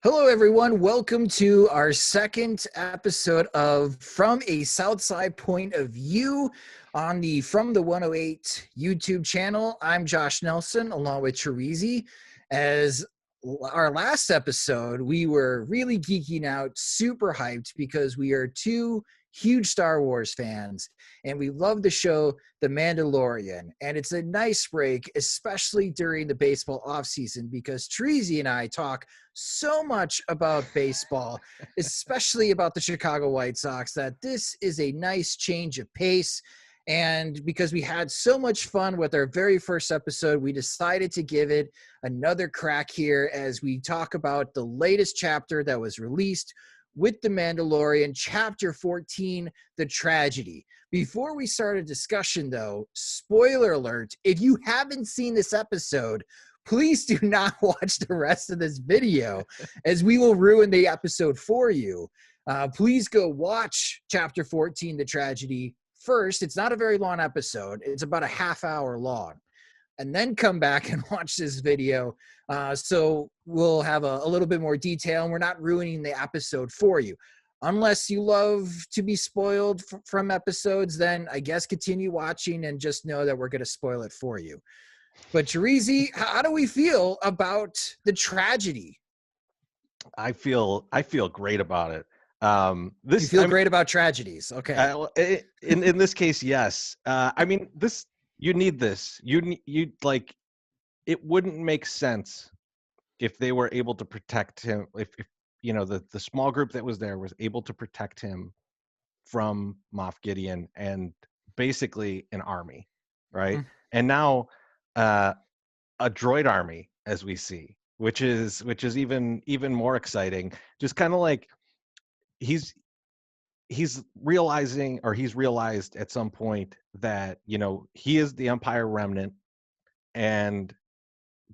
Hello, everyone. Welcome to our second episode of From a Southside Point of View on the From the 108 YouTube channel. I'm Josh Nelson, along with Terezi. As our last episode, we were really geeking out, super hyped, because we are two huge Star Wars fans, and we love the show The Mandalorian. And it's a nice break, especially during the baseball offseason, because Terezi and I talk so much about baseball, especially about the Chicago White Sox, that this is a nice change of pace. And because we had so much fun with our very first episode, we decided to give it another crack here as we talk about the latest chapter that was released with The Mandalorian, Chapter 14, The Tragedy. Before we start a discussion, though, spoiler alert, if you haven't seen this episode, please do not watch the rest of this video, as we will ruin the episode for you. Please go watch Chapter 14, The Tragedy, first. It's not a very long episode. It's about a half hour long. And then come back and watch this video. So we'll have a little bit more detail, and we're not ruining the episode for you. Unless you love to be spoiled from episodes, then I guess continue watching and just know that we're going to spoil it for you. But Terezi, how do we feel about the tragedy? I feel great about it. You feel great about tragedies. Okay. In this case, yes. You need this. You like, it wouldn't make sense if they were able to protect him. If the small group that was there was able to protect him from Moff Gideon and basically an army, right? Mm-hmm. And now a droid army, as we see, which is even more exciting. Just kind of like he's realized at some point that he is the Empire remnant, and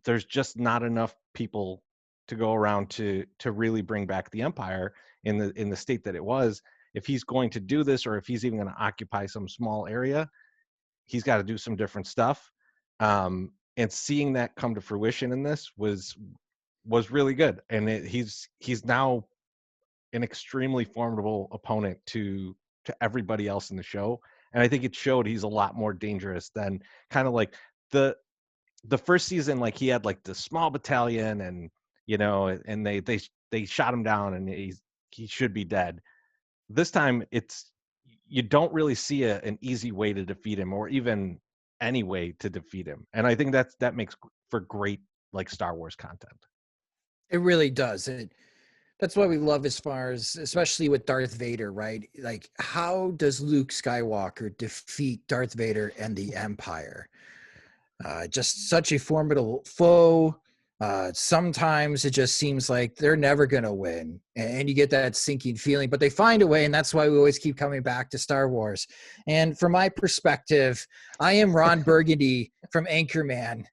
there's just not enough people to go around to really bring back the Empire in the state that it was. If he's going to do this, or if he's even going to occupy some small area, he's got to do some different stuff. And seeing that come to fruition in this was really good. And he's now an extremely formidable opponent to everybody else in the show. And I think it showed he's a lot more dangerous than kind of like the first season. Like, he had like the small battalion, and and they shot him down, and he should be dead. This time you don't really see an easy way to defeat him, or even any way to defeat him. And I think that makes for great, like, Star Wars content. It really does. That's what we love, as far as, especially with Darth Vader, right? Like, how does Luke Skywalker defeat Darth Vader and the Empire? Just such a formidable foe. Sometimes it just seems like they're never going to win, and you get that sinking feeling, but they find a way. And that's why we always keep coming back to Star Wars. And from my perspective, I am Ron Burgundy from Anchorman,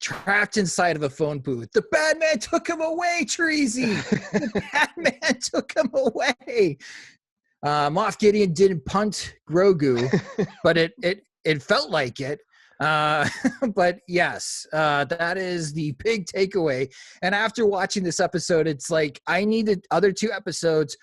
trapped inside of a phone booth. The bad man took him away, Terezi. The bad man took him away. Moff Gideon didn't punt Grogu, but it felt like it. But yes, that is the big takeaway. And after watching this episode, it's like, I need the other two episodes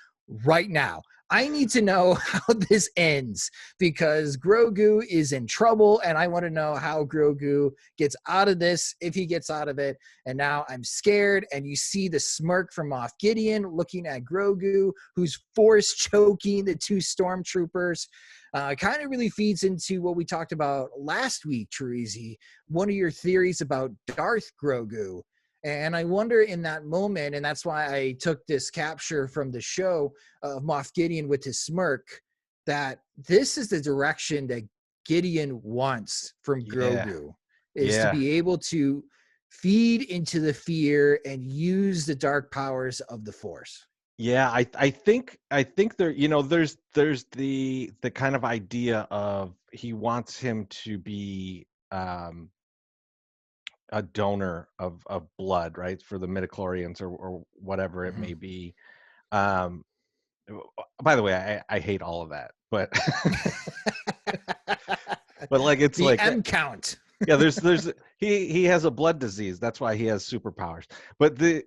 right now. I need to know how this ends, because Grogu is in trouble, and I want to know how Grogu gets out of this, if he gets out of it. And now I'm scared, and you see the smirk from Moff Gideon looking at Grogu, who's force choking the two stormtroopers. Kind of really feeds into what we talked about last week, Terezi, one of your theories about Darth Grogu. And I wonder in that moment, and that's why I took this capture from the show of Moff Gideon with his smirk, that this is the direction that Gideon wants from Grogu, is to be able to feed into the fear and use the dark powers of the Force. Yeah, I think there, there's the kind of idea of, he wants him to be a donor of blood, right, for the midichlorians or whatever it may be. By the way, I hate all of that, but but like, it's the like M count. Yeah, there's he has a blood disease, that's why he has superpowers. But the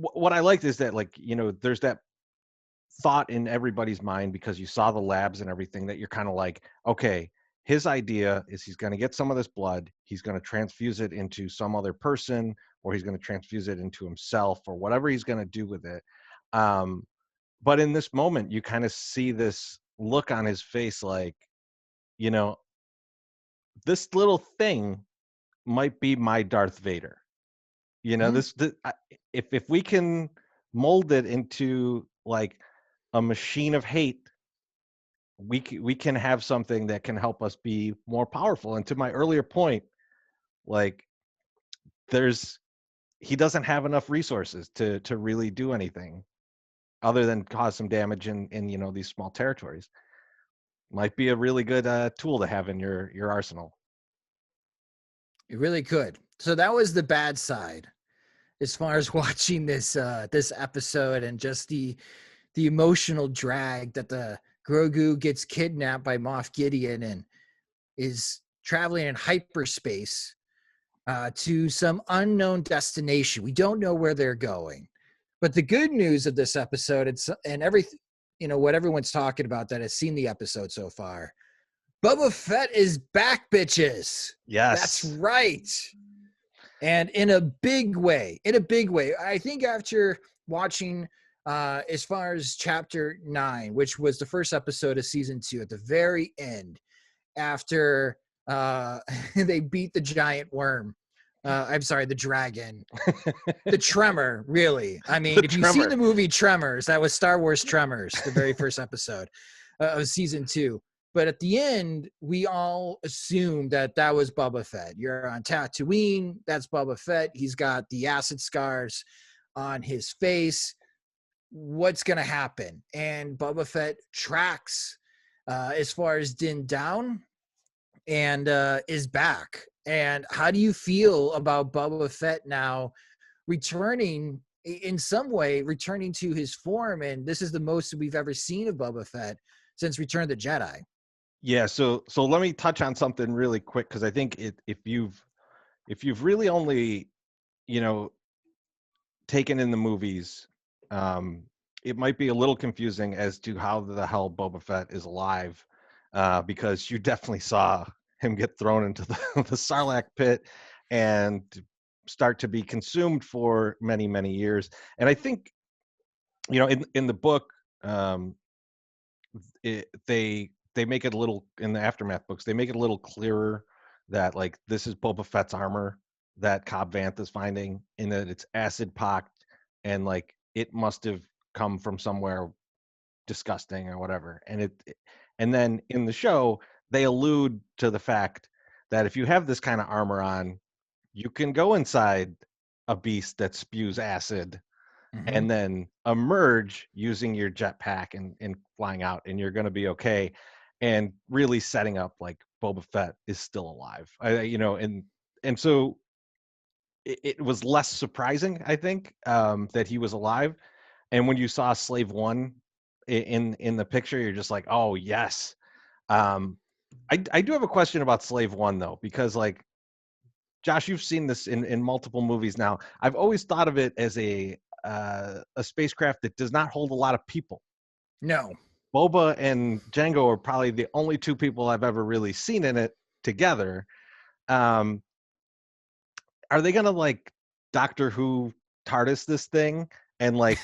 what I liked is that, like, there's that thought in everybody's mind, because you saw the labs and everything, that you're kind of like, okay, his idea is he's going to get some of this blood, he's going to transfuse it into some other person, or he's going to transfuse it into himself, or whatever he's going to do with it. um but in this moment, you kind of see this look on his face, like, you know this little thing might be my Darth Vader. Mhm. If we can mold it into, like, a machine of hate, we can have something that can help us be more powerful. And to my earlier point, like, there's he doesn't have enough resources to really do anything other than cause some damage in these small territories. Might be a really good tool to have in your arsenal. It really could. So that was the bad side as far as watching this episode, and just the emotional drag that the Grogu gets kidnapped by Moff Gideon and is traveling in hyperspace to some unknown destination. We don't know where they're going. But the good news of this episode, and everything, what everyone's talking about that has seen the episode so far, Boba Fett is back, bitches. That's Yes. right. And in a big way, I think after watching as far as chapter 9, which was the first episode of season 2, at the very end, after they beat the giant worm, I'm sorry, the dragon, the tremor, really. I The mean, if you've seen tremor. the movie Tremors, that was Star Wars Tremors, the very first episode of season 2. But at the end, we all assumed that that was Boba Fett. You're on Tatooine. That's Boba Fett. He's got the acid scars on his face. What's going to happen? And Boba Fett tracks as far as Din down, and is back. And how do you feel about Boba Fett now returning, in some way, returning to his form? And this is the most we've ever seen of Boba Fett since Return of the Jedi. Yeah, so let me touch on something really quick, because I think if you've really only, you know taken in the movies, um, it might be a little confusing as to how the hell Boba Fett is alive, because you definitely saw him get thrown into the Sarlacc pit and start to be consumed for many, many years. And I think, in the book, um, they make it a little, in the aftermath books, they make it a little clearer that, like, this is Boba Fett's armor that Cobb Vanth is finding, and that it's acid pocked, and, like, it must have come from somewhere disgusting or whatever. And then in the show, they allude to the fact that if you have this kind of armor on, you can go inside a beast that spews acid Mm-hmm. and then emerge using your jetpack and flying out, and you're going to be okay. And really setting up, like, Boba Fett is still alive. And so it was less surprising, I think, that he was alive. And when you saw Slave One in the picture, you're just like, oh yes. Um, I do have a question about Slave One, though, because, like, Josh, you've seen this in multiple movies now. I've always thought of it as a spacecraft that does not hold a lot of people. No. Boba and Jango are probably the only two people I've ever really seen in it together. Um, are they gonna, like, Doctor Who TARDIS this thing, and, like,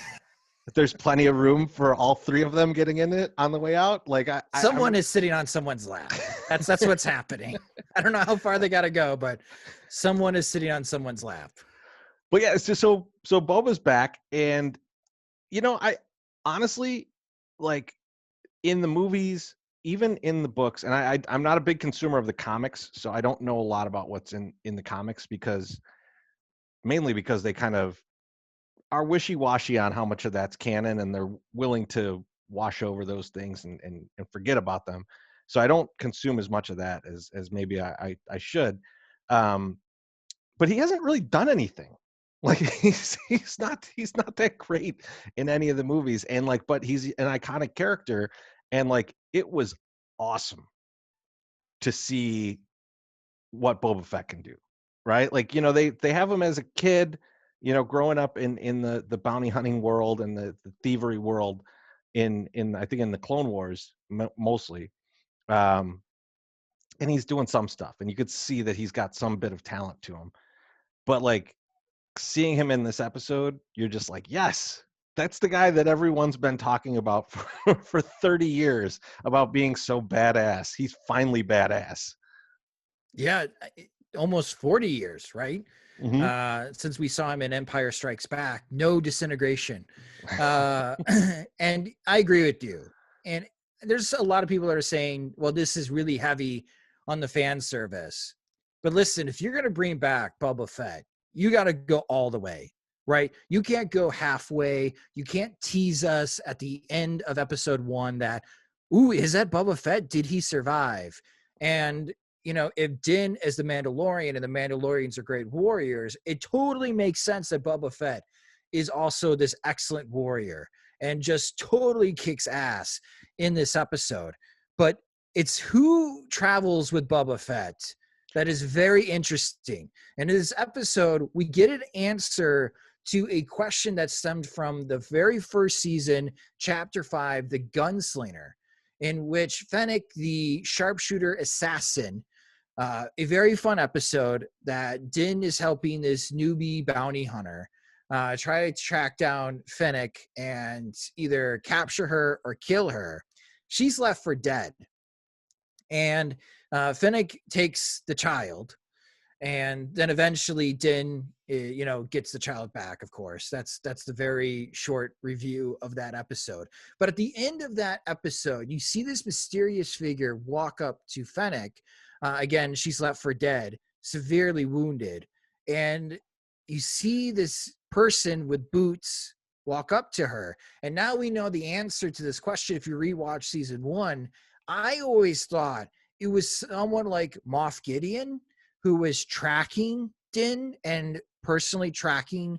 there's plenty of room for all three of them getting in it on the way out? Like, Someone I'm. is sitting on someone's lap. That's what's happening. I don't know how far they got to go, but someone is sitting on someone's lap. But yeah, it's just so Boba's back, and I honestly, like, in the movies, even in the books, and I'm not a big consumer of the comics, so I don't know a lot about what's in the comics, mainly because they kind of are wishy-washy on how much of that's canon, and they're willing to wash over those things and forget about them. So I don't consume as much of that as maybe I should. Um, but he hasn't really done anything. Like, he's not that great in any of the movies, and, like, but he's an iconic character, and, like, it was awesome to see what Boba Fett can do, right? Like, they have him as a kid, growing up in the bounty hunting world and the thievery world in I think in the Clone Wars mostly, and he's doing some stuff, and you could see that he's got some bit of talent to him. But like seeing him in this episode, you're just like, yes, that's the guy that everyone's been talking about for 30 years about being so badass. He's finally badass. Yeah, almost 40 years, right? Mm-hmm. Since we saw him in Empire Strikes Back, no disintegration. And I agree with you. And there's a lot of people that are saying, well, this is really heavy on the fan service. But listen, if you're going to bring back Boba Fett, you got to go all the way, right? You can't go halfway. You can't tease us at the end of episode 1 that, ooh, is that Boba Fett? Did he survive? And if Din is the Mandalorian and the Mandalorians are great warriors, it totally makes sense that Boba Fett is also this excellent warrior and just totally kicks ass in this episode. But it's who travels with Boba Fett that is very interesting. And in this episode, we get an answer to a question that stemmed from the very first season, Chapter 5, The Gunslinger, in which Fennec, the sharpshooter assassin, a very fun episode that Din is helping this newbie bounty hunter try to track down Fennec and either capture her or kill her. She's left for dead. And Fennec takes the child, and then eventually Din, gets the child back. Of course, that's the very short review of that episode. But at the end of that episode, you see this mysterious figure walk up to Fennec. Again, she's left for dead, severely wounded, and you see this person with boots walk up to her. And now we know the answer to this question. If you rewatch season 1, I always thought it was someone like Moff Gideon who was tracking Din and personally tracking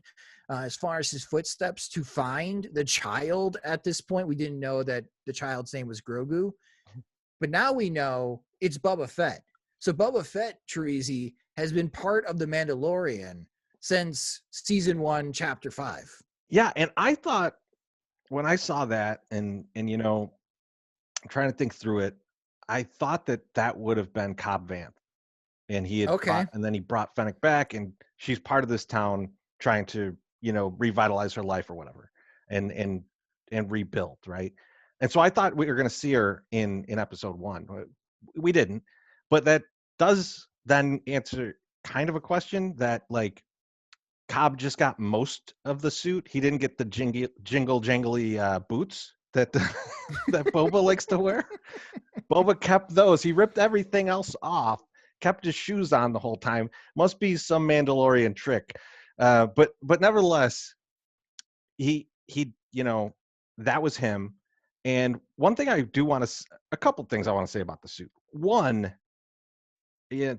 as far as his footsteps to find the child. At this point, we didn't know that the child's name was Grogu, but now we know it's Boba Fett. So Boba Fett, Terezi, has been part of The Mandalorian since season 1, chapter 5. Yeah, and I thought when I saw that, and I'm trying to think through it, I thought that would have been Cobb Vanth. And he had and then he brought Fennec back, and she's part of this town trying to, revitalize her life or whatever, and rebuild, right? And so I thought we were going to see her in episode 1. We didn't, but that does then answer kind of a question that, like, Cobb just got most of the suit. He didn't get the jingle jangly boots that that Boba likes to wear. Boba kept those. He ripped everything else off, kept his shoes on the whole time. Must be some Mandalorian trick. But nevertheless, he that was him. And one thing I do want to, a couple things I want to say about the suit. One,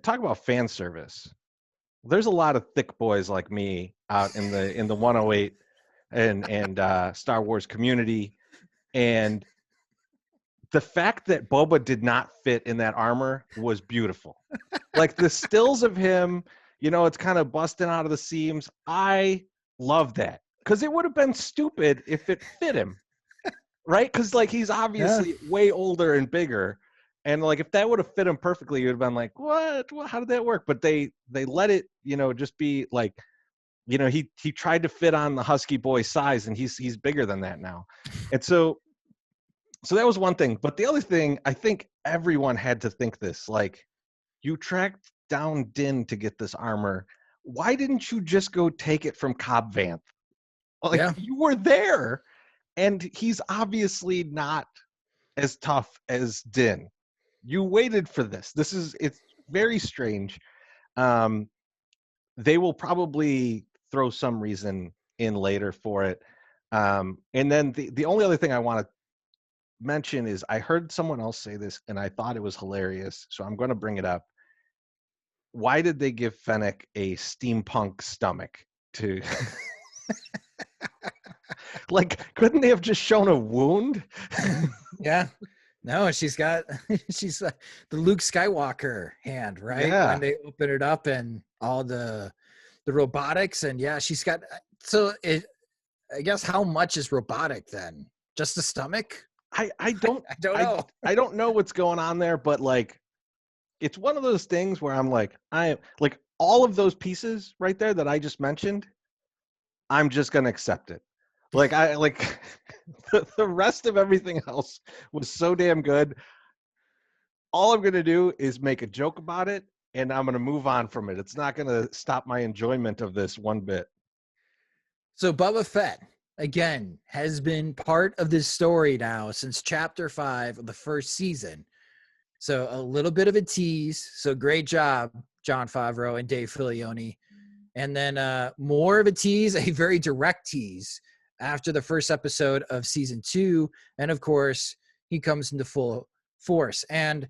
talk about fan service. There's a lot of thick boys like me out in the 108 and Star Wars community, and the fact that Boba did not fit in that armor was beautiful. Like the stills of him, it's kind of busting out of the seams. I love that, because it would have been stupid if it fit him, right? Because like he's obviously way older and bigger, and like if that would have fit him perfectly, you would have been like, what? How did that work? But they let it, just be like, he tried to fit on the husky boy size, and he's bigger than that now, and so that was one thing. But the other thing, I think everyone had to think this, like, you tracked down Din to get this armor. Why didn't you just go take it from Cobb Vanth? Like, you were there, and he's obviously not as tough as Din. You waited for this. It's very strange. They will probably throw some reason in later for it. And then the only other thing I want to mention is I heard someone else say this, and I thought it was hilarious, so I'm going to bring it up. Why did they give Fennec a steampunk stomach to like, couldn't they have just shown a wound? Yeah. No, she's got the Luke Skywalker hand, right? Yeah. When they open it up and all the the robotics, and yeah, she's got. So I guess how much is robotic then? Just the stomach? I don't I don't know. I don't know what's going on there, but like it's one of those things where I'm like, I like all of those pieces right there that I just mentioned, I'm just gonna accept it. Like I like the rest of everything else was so damn good. All I'm gonna do is make a joke about it and I'm gonna move on from it. It's not gonna stop my enjoyment of this one bit. So Boba Fett again has been part of this story now since chapter 5 of the first season. So a little bit of a tease. So great job, Jon Favreau and Dave Filoni. And then more of a tease, a very direct tease after the first episode of season 2. And of course, he comes into full force. And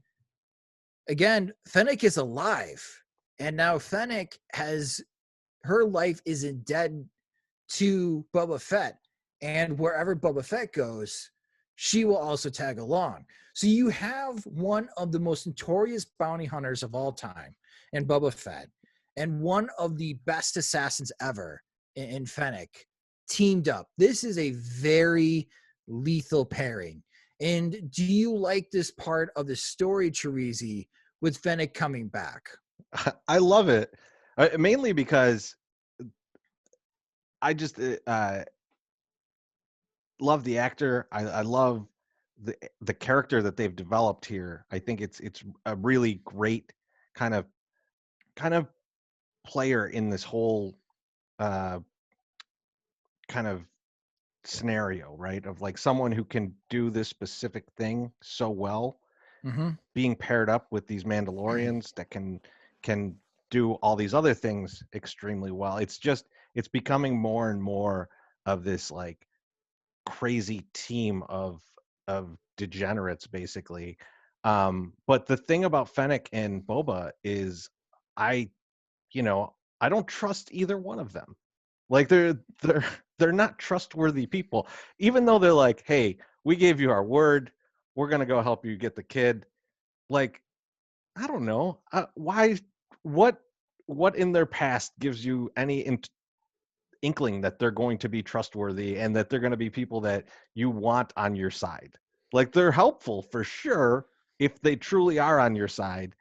again, Fennec is alive. And now Fennec has her life isn't dead to Boba Fett. And wherever Boba Fett goes, she will also tag along. So you have one of the most notorious bounty hunters of all time in Boba Fett, and one of the best assassins ever in Fennec teamed up. This is a very lethal pairing. And do you like this part of the story, Chirizi, with Fennec coming back? I love it, mainly because I just love the actor. I love the character that they've developed here. I think it's a really great kind of kind of player in this whole uh, kind of scenario, right? Of like someone who can do this specific thing so well, Mm-hmm. being paired up with these Mandalorians that can do all these other things extremely well. It's becoming more and more of this like crazy team of degenerates basically. But the thing about Fennec and Boba is I I don't trust either one of them. Like they're they're not trustworthy people, even though they're like, hey, we gave you our word, we're gonna go help you get the kid. Like I don't know, why, what what in their past gives you any inkling that they're going to be trustworthy and that they're going to be people that you want on your side? Like they're helpful for sure if they truly are on your side,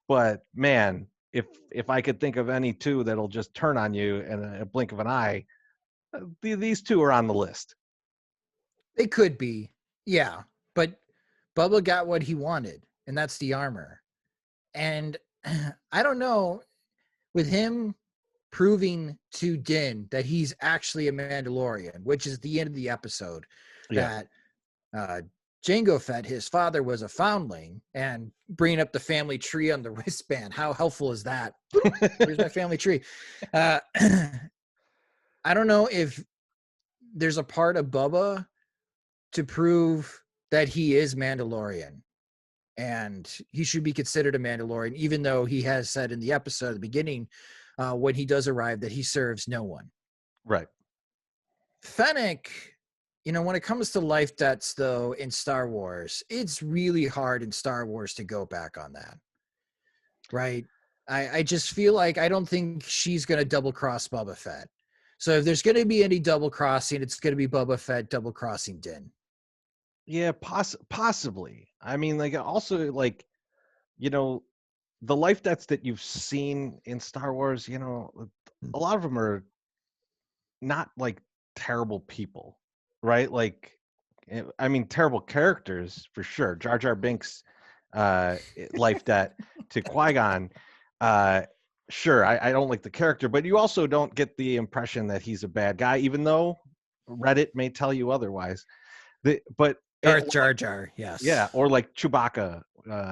but man, if I could think of any two that'll just turn on you in a blink of an eye, these two are on the list. It could be, yeah. But Bubba got what he wanted, and that's the armor. And I don't know, with him proving to Din that he's actually a Mandalorian, which is the end of the episode, Yeah. that uh, Jango Fett, his father, was a foundling, and bringing up the family tree on the wristband. How helpful is that? Where's my family tree? Uh, I don't know if there's a part of Bubba to prove that he is Mandalorian and he should be considered a Mandalorian, even though he has said in the episode at the beginning, when he does arrive, that he serves no one. Right. Fennec, when it comes to life debts, though, in Star Wars, it's really hard in Star Wars to go back on that, right? I just feel like I don't think she's going to double cross Boba Fett. So if there's going to be any double crossing, it's going to be Boba Fett double crossing Din. Yeah, possibly. I mean, like also like, you know, the life debts that you've seen in Star Wars, a lot of them are not like terrible people, right? Like, I mean, terrible characters for sure. Jar Jar Binks, life debt to Qui-Gon. Uh, sure, I don't like the character, but you also don't get the impression that he's a bad guy, even though Reddit may tell you otherwise. But Darth Jar Jar, yeah, yes. or like Chewbacca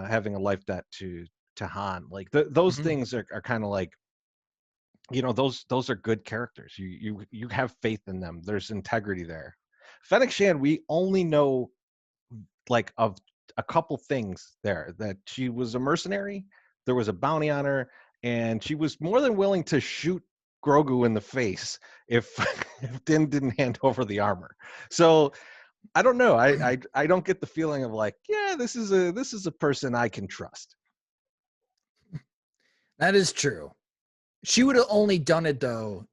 having a life debt to Han. Like those Mm-hmm. things are kind of like, those are good characters. You have faith in them. There's integrity there. Fennec Shand, we only know like of a couple things there, that she was a mercenary, there was a bounty on her, and she was more than willing to shoot Grogu in the face if if Din didn't hand over the armor. So I don't know. I don't get the feeling of like, yeah, this is a person I can trust. That is true. She would have only done it though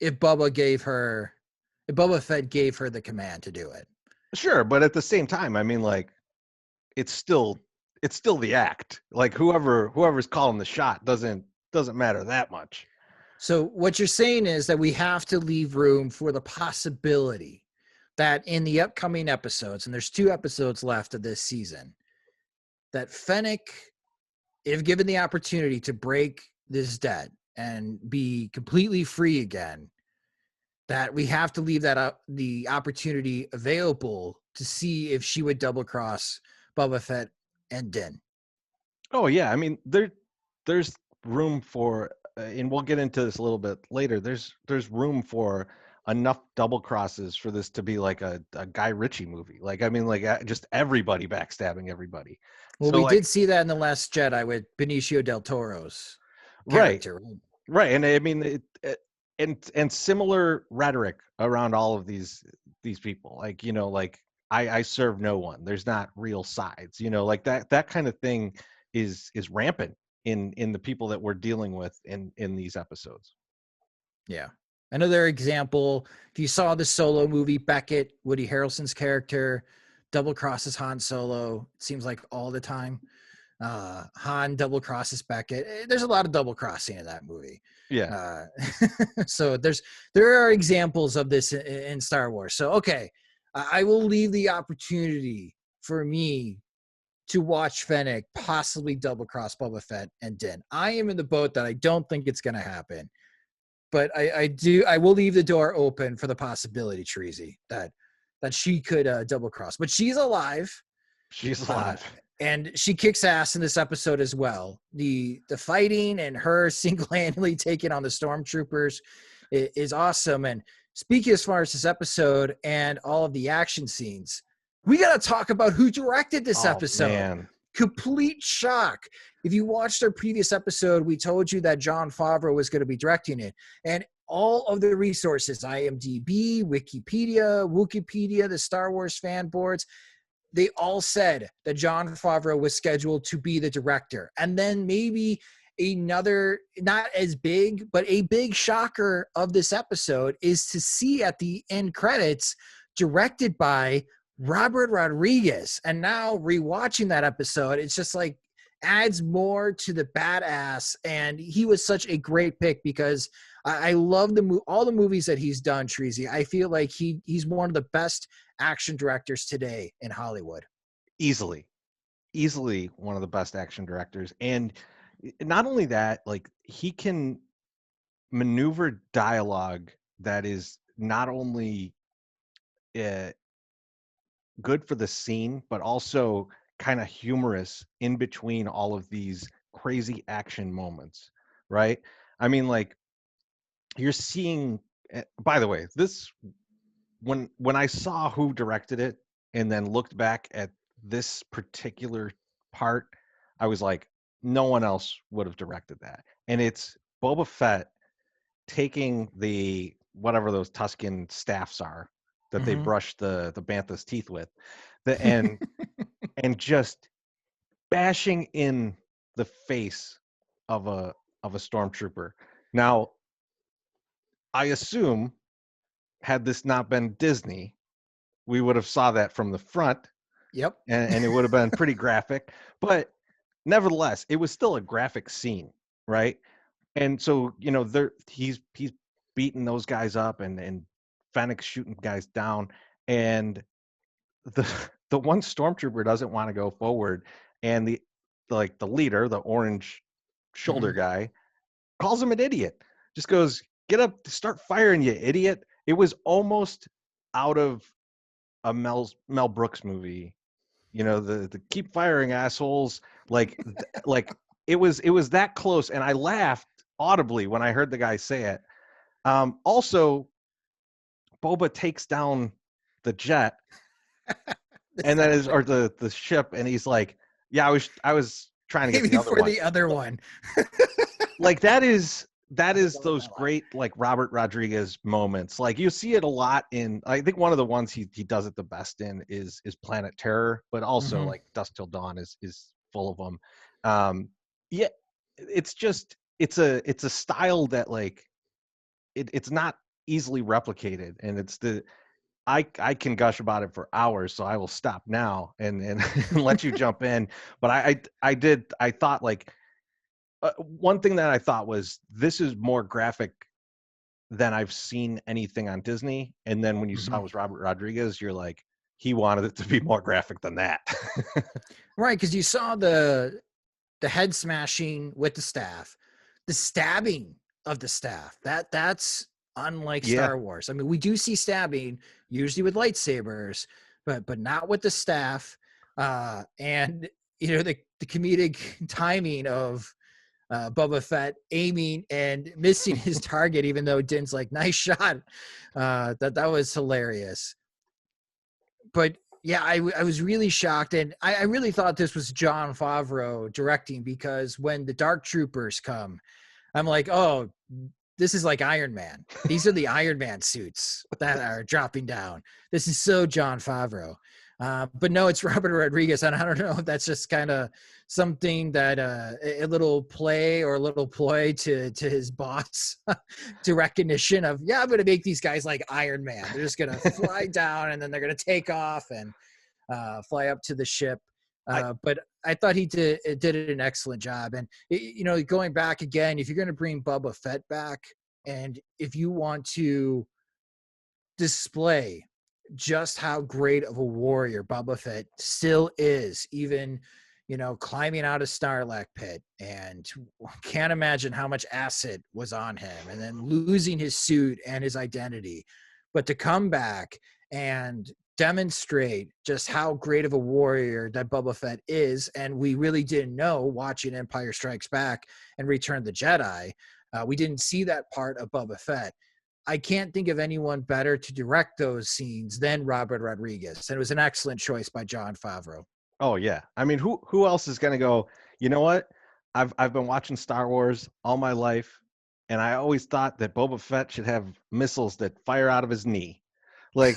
if Bubba Fett gave her the command to do it. Sure, but at the same time, I mean, like, it's still the act. Like, whoever's calling the shot doesn't matter that much. So what you're saying is that we have to leave room for the possibility that in the upcoming episodes, and there's 2 episodes left of this season, that Fennec, if given the opportunity to break this debt and be completely free again, that we have to leave that up, the opportunity available to see if she would double cross Boba Fett and Din. Oh yeah, I mean, there's room for, and we'll get into this a little bit later. There's room for enough double crosses for this to be like a Guy Ritchie movie. Like, I mean, like, just everybody backstabbing everybody. Well, So we like, did see that in The Last Jedi with Benicio del Toro's right, character. right, and I mean, and similar rhetoric around all of these people. Like, you know, like, I serve no one. There's not real sides. You know, like that kind of thing is rampant in the people that we're dealing with in these episodes. Yeah. Another example, if you saw the Solo movie, Beckett, Woody Harrelson's character, double crosses Han Solo, it seems like all the time. Han double crosses Beckett. There's a lot of double crossing in that movie. Yeah. So there are examples of this in Star Wars. So, okay, I will leave the opportunity for me to watch Fennec possibly double cross Boba Fett and Din. I am in the boat that I don't think it's going to happen. But I will leave the door open for the possibility, Treasy, that she could double cross. But she's alive. She's alive. And she kicks ass in this episode as well. The fighting and her single-handedly taking on the stormtroopers is awesome. And speaking as far as this episode and all of the action scenes, we got to talk about who directed this episode. Man. Complete shock. If you watched our previous episode, we told you that Jon Favreau was going to be directing it. And all of the resources, IMDb, Wikipedia, the Star Wars fan boards, they all said that Jon Favreau was scheduled to be the director. And then maybe another, not as big, but a big shocker of this episode is to see at the end credits, directed by Robert Rodriguez. And now rewatching that episode, it's just like adds more to the badass. And he was such a great pick because I love all the movies that he's done, Treasy. I feel like he's one of the best action directors today in Hollywood. Easily one of the best action directors. And not only that, like, he can maneuver dialogue that is not only good for the scene, but also kind of humorous in between all of these crazy action moments, right? I mean, like, you're seeing, by the way, this, when I saw who directed it and then looked back at this particular part, I was like, no one else would have directed that. And it's Boba Fett taking the, whatever those Tuscan staffs are that they brush the bantha's teeth with, and just bashing in the face of a stormtrooper. Now, I assume, had this not been Disney, we would have saw that from the front. Yep. And it would have been pretty graphic, but nevertheless, it was still a graphic scene, right? And so, you know, he's beating those guys up, and Fennec's shooting guys down, and the one stormtrooper doesn't want to go forward, and the leader, the orange shoulder guy, calls him an idiot. Just goes, "Get up, start firing, you idiot." It was almost out of a Mel Brooks movie, you know, the keep firing, assholes. Like, it was that close, and I laughed audibly when I heard the guy say it. Also, Boba takes down the jet, and then or the ship, and he's like, "Yeah, I was trying to get the other one." Like, that is those great, like, Robert Rodriguez moments. Like, you see it a lot in, I think one of the ones he does it the best in is Planet Terror, but also like Dusk Till Dawn is full of them. Yeah, it's just, it's a style that like it's not easily replicated, and it's the I can gush about it for hours, so I will stop now and let you jump in. But I thought like one thing that I thought was this is more graphic than I've seen anything on Disney. And then when you saw Mhm. it was Robert Rodriguez, you're like, he wanted it to be more graphic than that. Right, because you saw the head smashing with the staff, the stabbing of the staff. That's unlike Yeah. Star Wars. I mean, we do see stabbing usually with lightsabers, but not with the staff. And you know the comedic timing of Boba Fett aiming and missing his target, even though Din's like, "Nice shot." That was hilarious. But yeah, I was really shocked, and I really thought this was Jon Favreau directing, because when the Dark Troopers come, I'm like, oh, this is like Iron Man. These are the Iron Man suits that are dropping down. This is so Jon Favreau. But no, it's Robert Rodriguez, and I don't know if that's just kind of something that a little play or a little ploy to his boss, to recognition of, yeah, I'm going to make these guys like Iron Man. They're just going to fly down, and then they're going to take off and fly up to the ship. I But I thought he did an excellent job. And you know, going back again, if you're going to bring Boba Fett back, and if you want to display just how great of a warrior Boba Fett still is, even, you know, climbing out of Sarlacc pit, and can't imagine how much acid was on him, and then losing his suit and his identity, but to come back and demonstrate just how great of a warrior that Boba Fett is. And we really didn't know, watching Empire Strikes Back and Return of the Jedi. We didn't see that part of Boba Fett. I can't think of anyone better to direct those scenes than Robert Rodriguez. And it was an excellent choice by Jon Favreau. Oh yeah. I mean, who else is gonna go, you know what? I've been watching Star Wars all my life, and I always thought that Boba Fett should have missiles that fire out of his knee. Like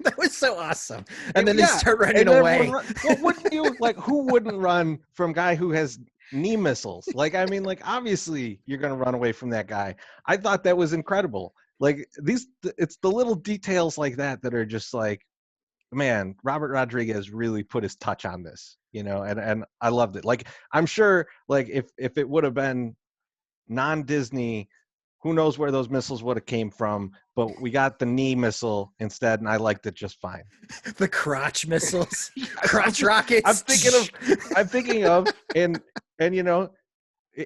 That was so awesome. And then they yeah. start running And everyone away. well, wouldn't you like who wouldn't run from guy who has knee missiles? Like, I mean, like obviously you're gonna run away from that guy. I thought that was incredible. Like it's the little details like that that are just like, man, Robert Rodriguez really put his touch on this, you know, and I loved it. Like, I'm sure, like, if it would have been non-Disney, who knows where those missiles would have came from, but we got the knee missile instead, and I liked it just fine. The crotch missiles, Yes, crotch rockets. I'm thinking of, and you know,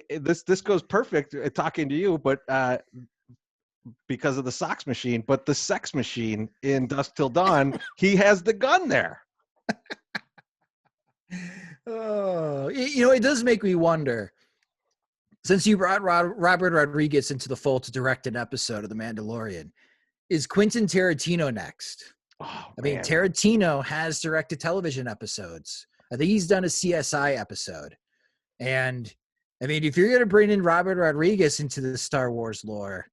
this goes perfect talking to you, but because of the socks machine, but the sex machine in Dusk Till Dawn, he has the gun there. Oh, you know, it does make me wonder, since you brought Robert Rodriguez into the fold to direct an episode of The Mandalorian, is Quentin Tarantino next? Oh I mean, man. Tarantino has directed television episodes. I think he's done a CSI episode. And I mean, if you're going to bring in Robert Rodriguez into the Star Wars lore,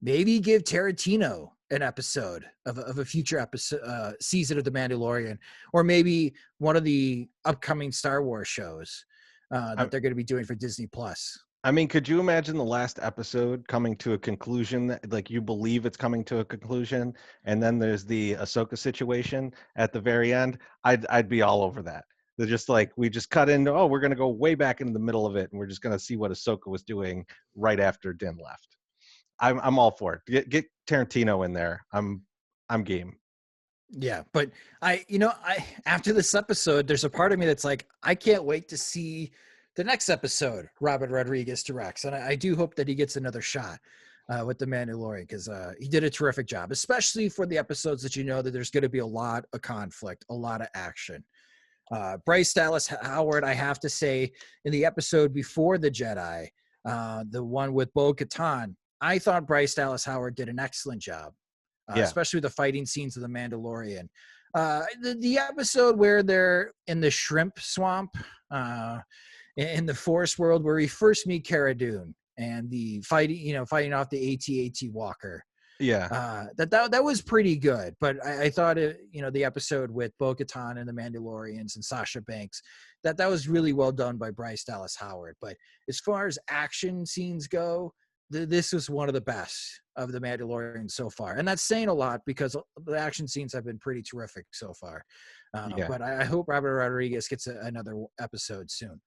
maybe give Tarantino an episode of a future episode season of The Mandalorian, or maybe one of the upcoming Star Wars shows that they're going to be doing for Disney Plus. I mean, could you imagine the last episode coming to a conclusion that, like, you believe it's coming to a conclusion, and then there's the Ahsoka situation at the very end? I'd be all over that. They're just like, we just cut into, oh, we're gonna go way back into the middle of it, and we're just gonna see what Ahsoka was doing right after Din left. I'm all for it. Get Tarantino in there. I'm game. Yeah, but I after this episode, there's a part of me that's like, I can't wait to see the next episode Robert Rodriguez directs, and I do hope that he gets another shot with The Mandalorian, because he did a terrific job, especially for the episodes that you know that there's going to be a lot of conflict, a lot of action. Bryce Dallas Howard, I have to say, in the episode before the Jedi, the one with Bo-Katan, I thought Bryce Dallas Howard did an excellent job, Yeah. especially the fighting scenes of The Mandalorian. The episode where they're in the shrimp swamp, in the forest world, where we first meet Cara Dune and the fighting off the AT-AT Walker. Yeah. That was pretty good. But I thought the episode with Bo-Katan and the Mandalorians and Sasha Banks, that was really well done by Bryce Dallas Howard. But as far as action scenes go, this was one of the best of the Mandalorian so far, and that's saying a lot because the action scenes have been pretty terrific so far. Yeah. But I hope Robert Rodriguez gets another episode soon.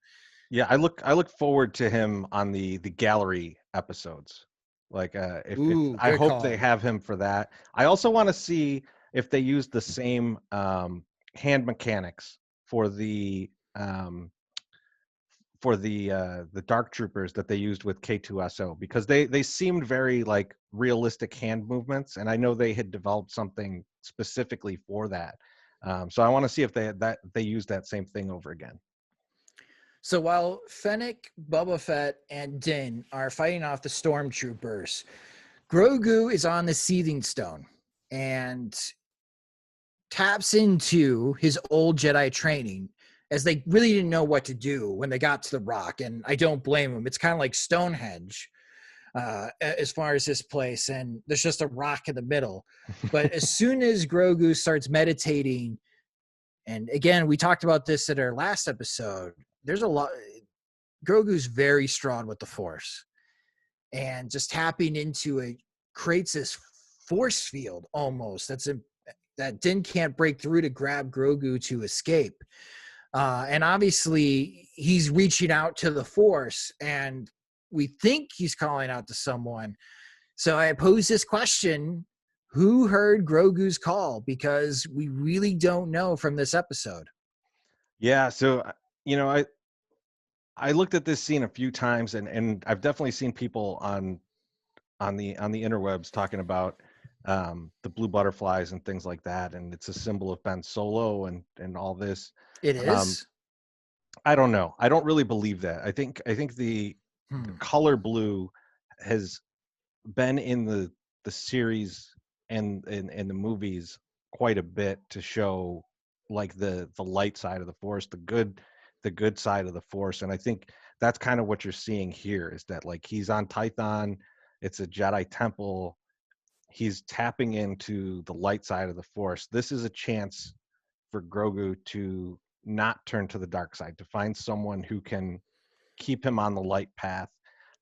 Yeah, I look forward to him on the gallery episodes. Like if Ooh, I good hope they call. have him for that. I also want to see if they use the same hand mechanics for the dark troopers that they used with K2SO, because they seemed very like realistic hand movements, and I know they had developed something specifically for that. So I want to see if they use that same thing over again. So while Fennec, Boba Fett, and Din are fighting off the stormtroopers, Grogu is on the Seething Stone and taps into his old Jedi training, as they really didn't know what to do when they got to the rock. And I don't blame them. It's kind of like Stonehenge as far as this place, and there's just a rock in the middle. But as soon as Grogu starts meditating, and again, we talked about this at our last episode, there's a lot. Grogu's very strong with the Force, and just tapping into it creates this force field almost that Din can't break through to grab Grogu to escape. And obviously, he's reaching out to the Force, and we think he's calling out to someone. So I pose this question: who heard Grogu's call? Because we really don't know from this episode. Yeah, so you know, I looked at this scene a few times, and I've definitely seen people on the interwebs talking about the blue butterflies and things like that, and it's a symbol of Ben Solo and all this. It Um, is. I don't know. I don't really believe that. I think the Hmm. color blue has been in the series and in the movies quite a bit to show like the light side of the Force, the good side of the Force. And I think that's kind of what you're seeing here, is that like he's on Tython, it's a Jedi temple, he's tapping into the light side of the Force. This is a chance for Grogu to not turn to the dark side, to find someone who can keep him on the light path.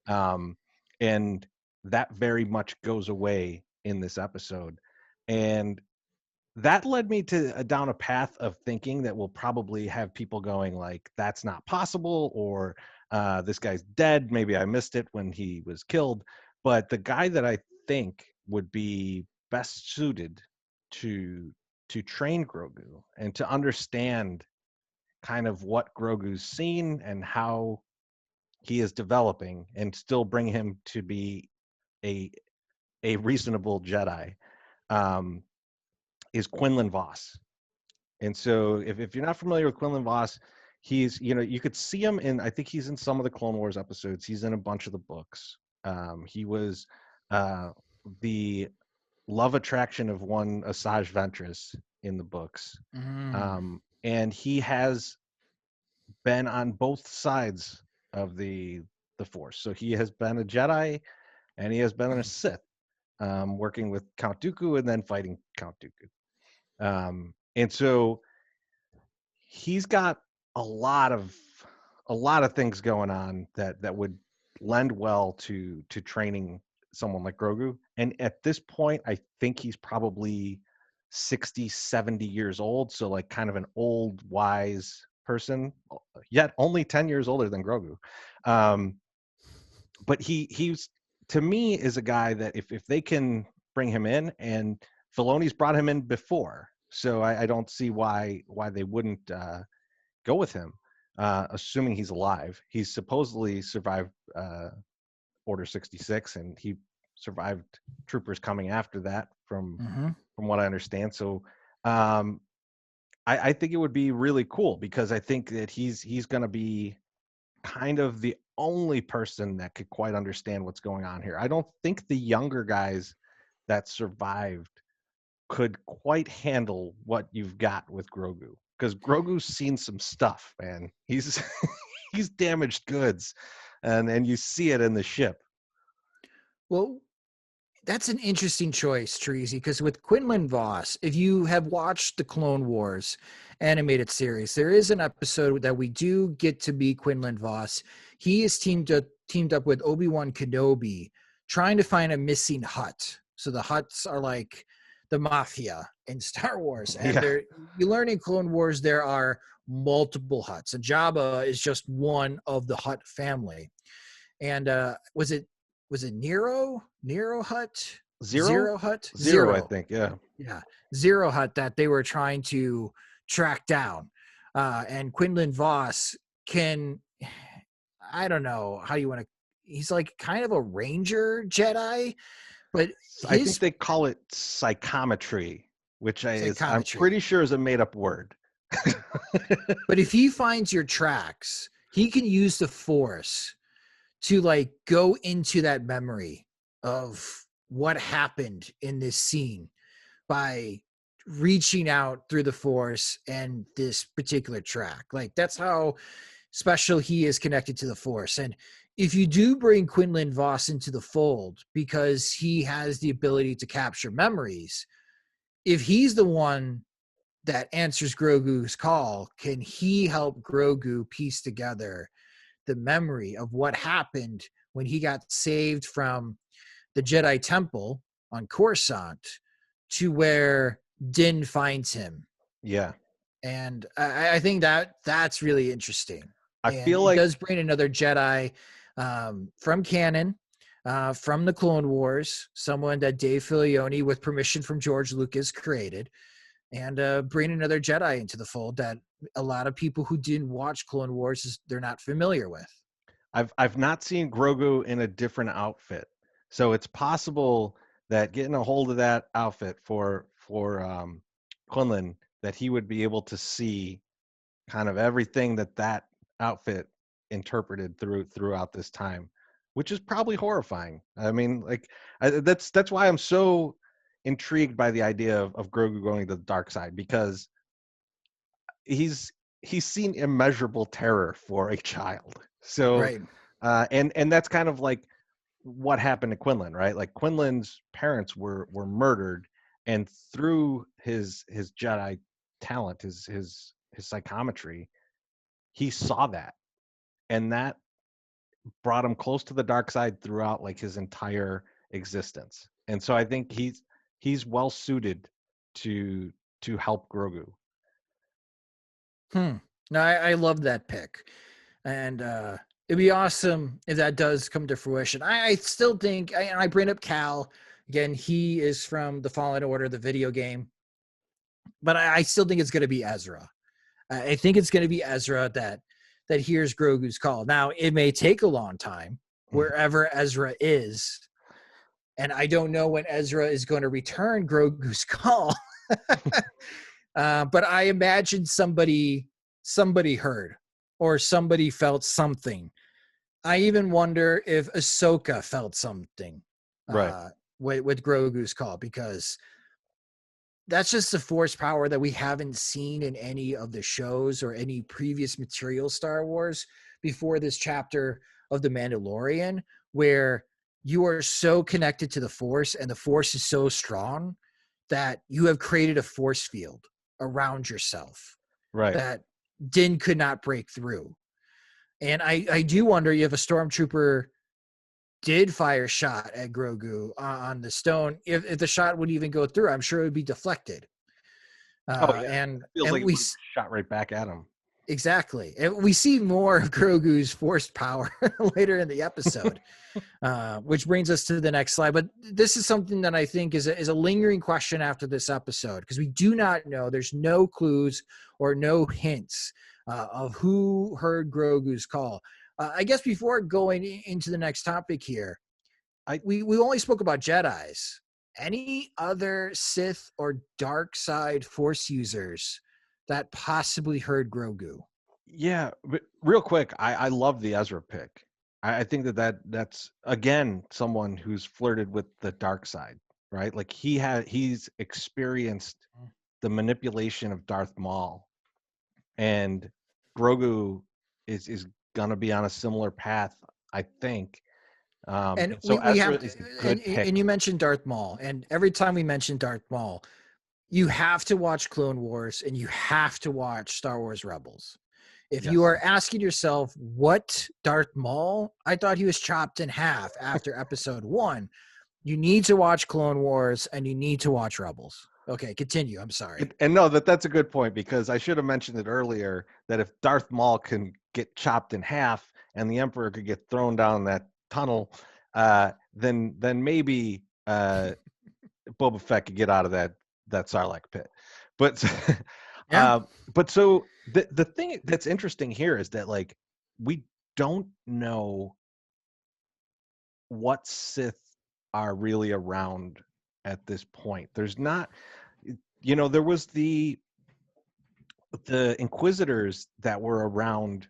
And that very much goes away in this episode. And that led me to down a path of thinking that will probably have people going like, that's not possible, or this guy's dead. Maybe I missed it when he was killed. But the guy that I think would be best suited to train Grogu and to understand kind of what Grogu's seen and how he is developing, and still bring him to be a reasonable Jedi, um, is Quinlan Voss. And so if you're not familiar with Quinlan Voss, he's, you could see him in, I think he's in some of the Clone Wars episodes. He's in a bunch of the books. He was uh, the love attraction of one Asajj Ventress in the books. Mm. And he has been on both sides of the Force. So he has been a Jedi and he has been a Sith, working with Count Dooku and then fighting Count Dooku. And so he's got a lot of things going on that would lend well to training someone like Grogu. And at this point, I think he's probably 60, 70 years old. So like kind of an old, wise person, yet only 10 years older than Grogu. But he's, to me, is a guy that if they can bring him in, and Filoni's brought him in before, so I don't see why they wouldn't go with him, assuming he's alive. He's supposedly survived Order 66, and he survived troopers coming after that, from Hmm. what I understand. So um, I think it would be really cool, because I think that he's going to be kind of the only person that could quite understand what's going on here. I don't think the younger guys that survived could quite handle what you've got with Grogu, because Grogu's seen some stuff, man. He's he's damaged goods, and you see it in the ship. Well, That's an interesting choice, Treasy, because with Quinlan Voss, if you have watched the Clone Wars animated series, there is an episode that we do get to meet Quinlan Voss. He is teamed up with Obi-Wan Kenobi, trying to find a missing hut. So the huts are like the mafia in Star Wars, and Yeah. there you learn in Clone Wars there are multiple huts, and Jabba is just one of the hut family. And was it Nero Hut? Zero? Zero Hut? Zero, I Zero. think. Yeah. Yeah. Zero Hut that they were trying to track down. And Quinlan Voss can, I don't know how you want to, he's like kind of a ranger Jedi, but I think his they call it psychometry, which I'm psychometry. pretty sure is a made up word. But if he finds your tracks, he can use the force to like go into that memory of what happened in this scene by reaching out through the force and this particular track. Like that's how special he is connected to the force. And if you do bring Quinlan Voss into the fold because he has the ability to capture memories, if he's the one that answers Grogu's call, can he help Grogu piece together the memory of what happened when he got saved from the Jedi Temple on Coruscant to where Din finds him? Yeah. And I think that's really interesting. I And feel it like does bring another Jedi from canon, from the Clone Wars, someone that Dave Filoni, with permission from George Lucas, created, and bring another Jedi into the fold that a lot of people who didn't watch Clone Wars they're not familiar with. I've not seen Grogu in a different outfit, so it's possible that getting a hold of that outfit for Quinlan, that he would be able to see kind of everything that outfit interpreted throughout this time, which is probably horrifying. I mean, like that's why I'm so intrigued by the idea of Grogu going to the dark side, because he's he's seen immeasurable terror for a child. So Right. and that's kind of like what happened to Quinlan, right? Like Quinlan's parents were murdered, and through his Jedi talent, his psychometry, he saw that, and that brought him close to the dark side throughout like his entire existence. And so I think he's well suited to help Grogu. No, I love that pick. And it'd be awesome if that does come to fruition. I still think, I bring up Cal again. He is from the Fallen Order, the video game, but I still think it's going to be Ezra. I think it's going to be Ezra that hears Grogu's call. Now it may take a long time wherever Ezra is, and I don't know when Ezra is going to return Grogu's call. But I imagine somebody heard or somebody felt something. I even wonder if Ahsoka felt something Right. with Grogu's call, because that's just the force power that we haven't seen in any of the shows or any previous material Star Wars before this chapter of The Mandalorian, where you are so connected to the force and the force is so strong that you have created a force field around yourself Right. that Din could not break through. And I do wonder if a stormtrooper did fire a shot at Grogu on the stone, if the shot would even go through. I'm sure it would be deflected. Oh yeah. And It feels like and it we would have shot right back at him. exactly, and we see more of Grogu's forced power later in the episode, which brings us to the next slide. But this is something that I think is a lingering question after this episode, because we do not know. There's no clues or no hints of who heard Grogu's call. I guess before going into the next topic here, I we only spoke about Jedis. Any other Sith or dark side Force users that possibly heard Grogu? Yeah, but real quick, I love the Ezra pick. I think that's again someone who's flirted with the dark side, right? Like he's experienced the manipulation of Darth Maul, and Grogu is gonna be on a similar path, I think. And So we Ezra have to, is a good and pick. you mentioned Darth Maul, and every time we mention Darth Maul, you have to watch Clone Wars and you have to watch Star Wars Rebels. If you Yes. are asking yourself, what Darth Maul? I thought he was chopped in half after episode 1. You need to watch Clone Wars and you need to watch Rebels. Okay, continue. I'm sorry. And no, that's a good point, because I should have mentioned it earlier that if Darth Maul can get chopped in half and the Emperor could get thrown down that tunnel, then maybe Boba Fett could get out of that Sarlacc pit. But Yeah. uh, but so the thing that's interesting here is that, like, we don't know what Sith are really around at this point. There's not, there was the Inquisitors that were around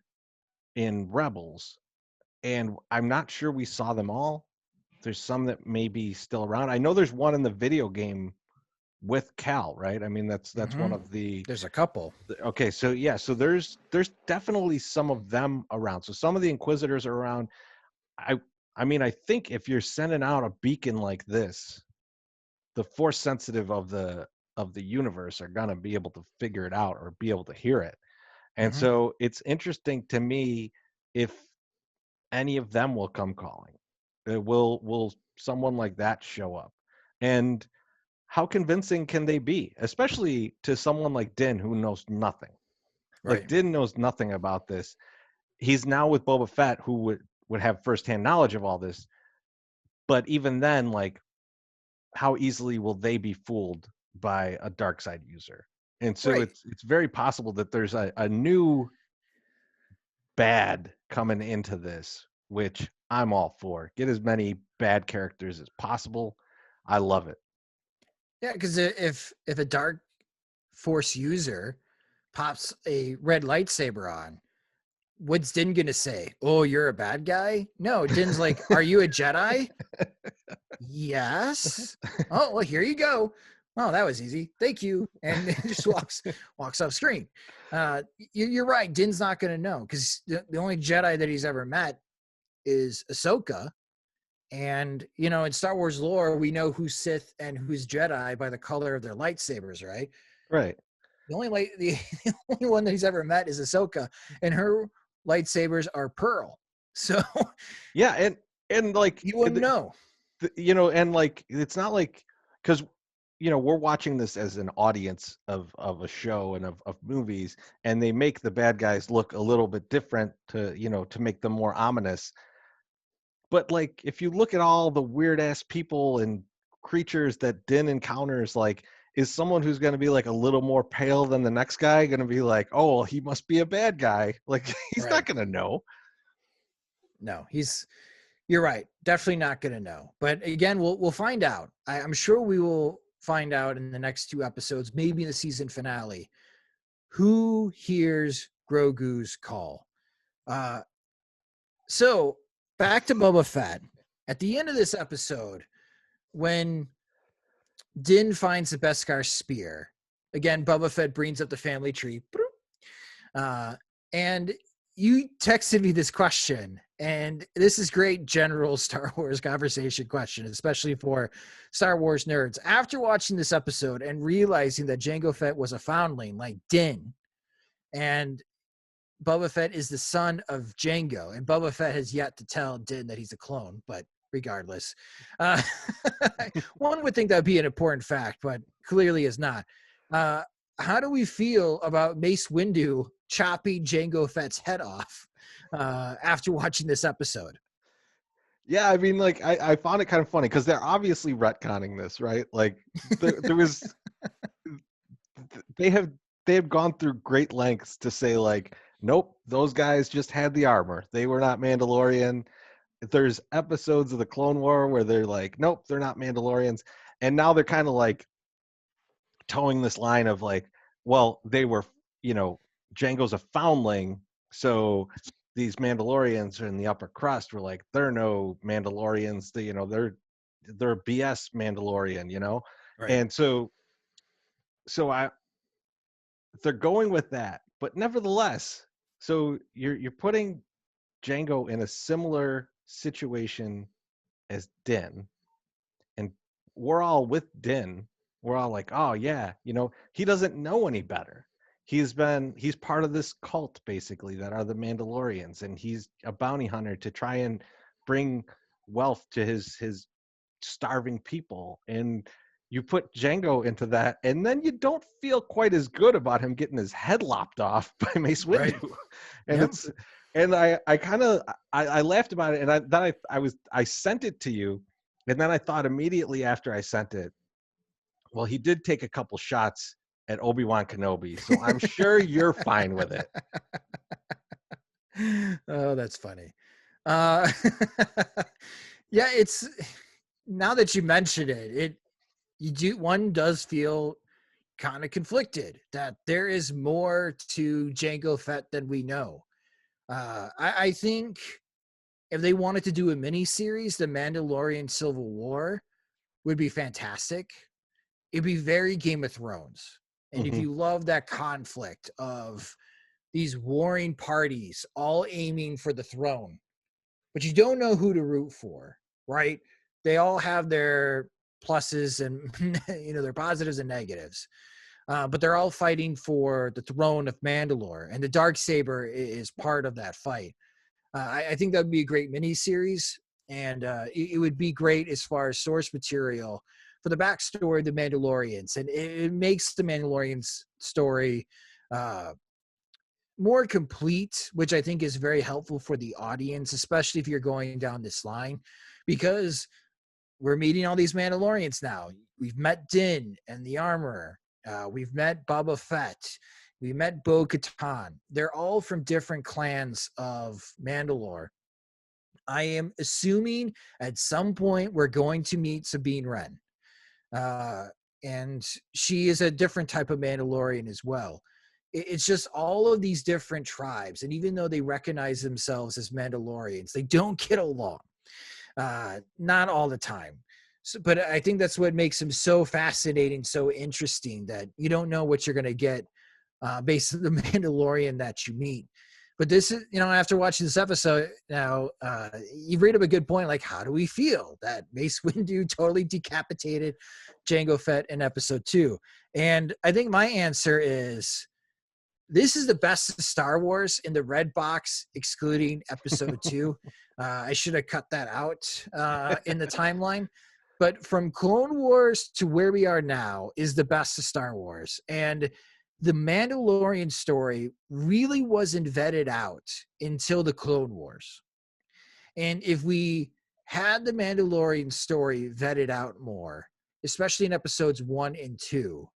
in Rebels, and I'm not sure we saw them all. There's some that may be still around. I know there's one in the video game with Cal, right? I mean, that's one Mm-hmm. of the There's a couple. okay, so yeah, so there's definitely some of them around. So some of the Inquisitors are around. I I mean, I think if you're sending out a beacon like this, the force sensitive of the universe are gonna be able to figure it out or be able to hear it. And Mm-hmm. so it's interesting to me if any of them will come calling. Will someone like that show up? And how convincing can they be, especially to someone like Din who knows nothing? Like, Right. Din knows nothing about this. He's now with Boba Fett, who would have firsthand knowledge of all this. But even then, like, how easily will they be fooled by a dark side user? And so Right. it's very possible that there's a new bad coming into this, which I'm all for. Get as many bad characters as possible. I love it. Yeah, because if a dark force user pops a red lightsaber on, what's Din gonna say? Oh, you're a bad guy? No, Din's like, are you a Jedi? Yes. Oh, well, here you go. Oh, that was easy. Thank you. And just walks off screen. You're right. Din's not gonna know because the only Jedi that he's ever met is Ahsoka. And in Star Wars lore, we know who's Sith and who's Jedi by the color of their lightsabers, right? Right. The only one that he's ever met is Ahsoka, and her lightsabers are pearl. So Yeah, and like you wouldn't know. and like it's not like, because we're watching this as an audience of a show and of movies, and they make the bad guys look a little bit different to make them more ominous. But like, if you look at all the weird ass people and creatures that Din encounters, like, is someone who's going to be like a little more pale than the next guy going to be like, oh, well, he must be a bad guy? Like, he's not Right. going to know. No, you're right. Definitely not going to know. But again, we'll find out. I'm sure we will find out in the next 2 episodes, maybe in the season finale, who hears Grogu's call. Uh, so back to Boba Fett. At the end of this episode, when Din finds the Beskar spear, again, Boba Fett brings up the family tree. And you texted me this question, and this is great general Star Wars conversation question, especially for Star Wars nerds. After watching this episode and realizing that Jango Fett was a foundling like Din, and Boba Fett is the son of Jango, and Boba Fett has yet to tell Din that he's a clone, but regardless, uh, one would think that would be an important fact, but clearly is not. How do we feel about Mace Windu chopping Jango Fett's head off after watching this episode? Yeah, I mean, like, I found it kind of funny because they're obviously retconning this, right? Like, there was they have they have gone through great lengths to say, like, nope, those guys just had the armor. They were not Mandalorian. There's episodes of the Clone War where they're like, nope, they're not Mandalorians. And now they're kind of like towing this line of like, well, they were, Django's a foundling, so these Mandalorians in the upper crust were like, they're no Mandalorians. They're BS Mandalorian. Right. And so they're going with that, but nevertheless, so you're putting Django in a similar situation as Din, and we're all with Din. We're all like, oh yeah, he doesn't know any better. He's part of this cult basically that are the Mandalorians, and he's a bounty hunter to try and bring wealth to his starving people. And you put Jango into that, and then you don't feel quite as good about him getting his head lopped off by Mace Windu. Right. And Yep. I kind of I laughed about it, and I sent it to you, and then I thought immediately after I sent it, well, he did take a couple shots at Obi-Wan Kenobi, so I'm sure you're fine with it. Oh, that's funny. Uh, yeah, it's now that you mention one does feel kind of conflicted that there is more to Jango Fett than we know. I think if they wanted to do a mini series, The Mandalorian Civil War would be fantastic. It'd be very Game of Thrones. And if you love that conflict of these warring parties all aiming for the throne, but you don't know who to root for, right? They all have their pluses and their positives and negatives. But they're all fighting for the throne of Mandalore, and the Darksaber is part of that fight. I think that would be a great miniseries, and it would be great as far as source material for the backstory of the Mandalorians, and it makes the Mandalorians story more complete, which I think is very helpful for the audience, especially if you're going down this line, because we're meeting all these Mandalorians now. We've met Din and the Armorer. We've met Boba Fett. We met Bo-Katan. They're all from different clans of Mandalore. I am assuming at some point we're going to meet Sabine Wren. And she is a different type of Mandalorian as well. It's just all of these different tribes. And even though they recognize themselves as Mandalorians, they don't get along. Not all the time. So, but I think that's what makes them so fascinating, so interesting, that you don't know what you're going to get based on the Mandalorian that you meet. But this is, after watching this episode now, you bring up a good point. Like, how do we feel that Mace Windu totally decapitated Jango Fett in episode 2? And I think my answer is, this is the best of Star Wars in the red box, excluding episode 2. I should have cut that out in the timeline. But from Clone Wars to where we are now is the best of Star Wars. And the Mandalorian story really wasn't vetted out until the Clone Wars. And if we had the Mandalorian story vetted out more, especially in episodes 1 and 2,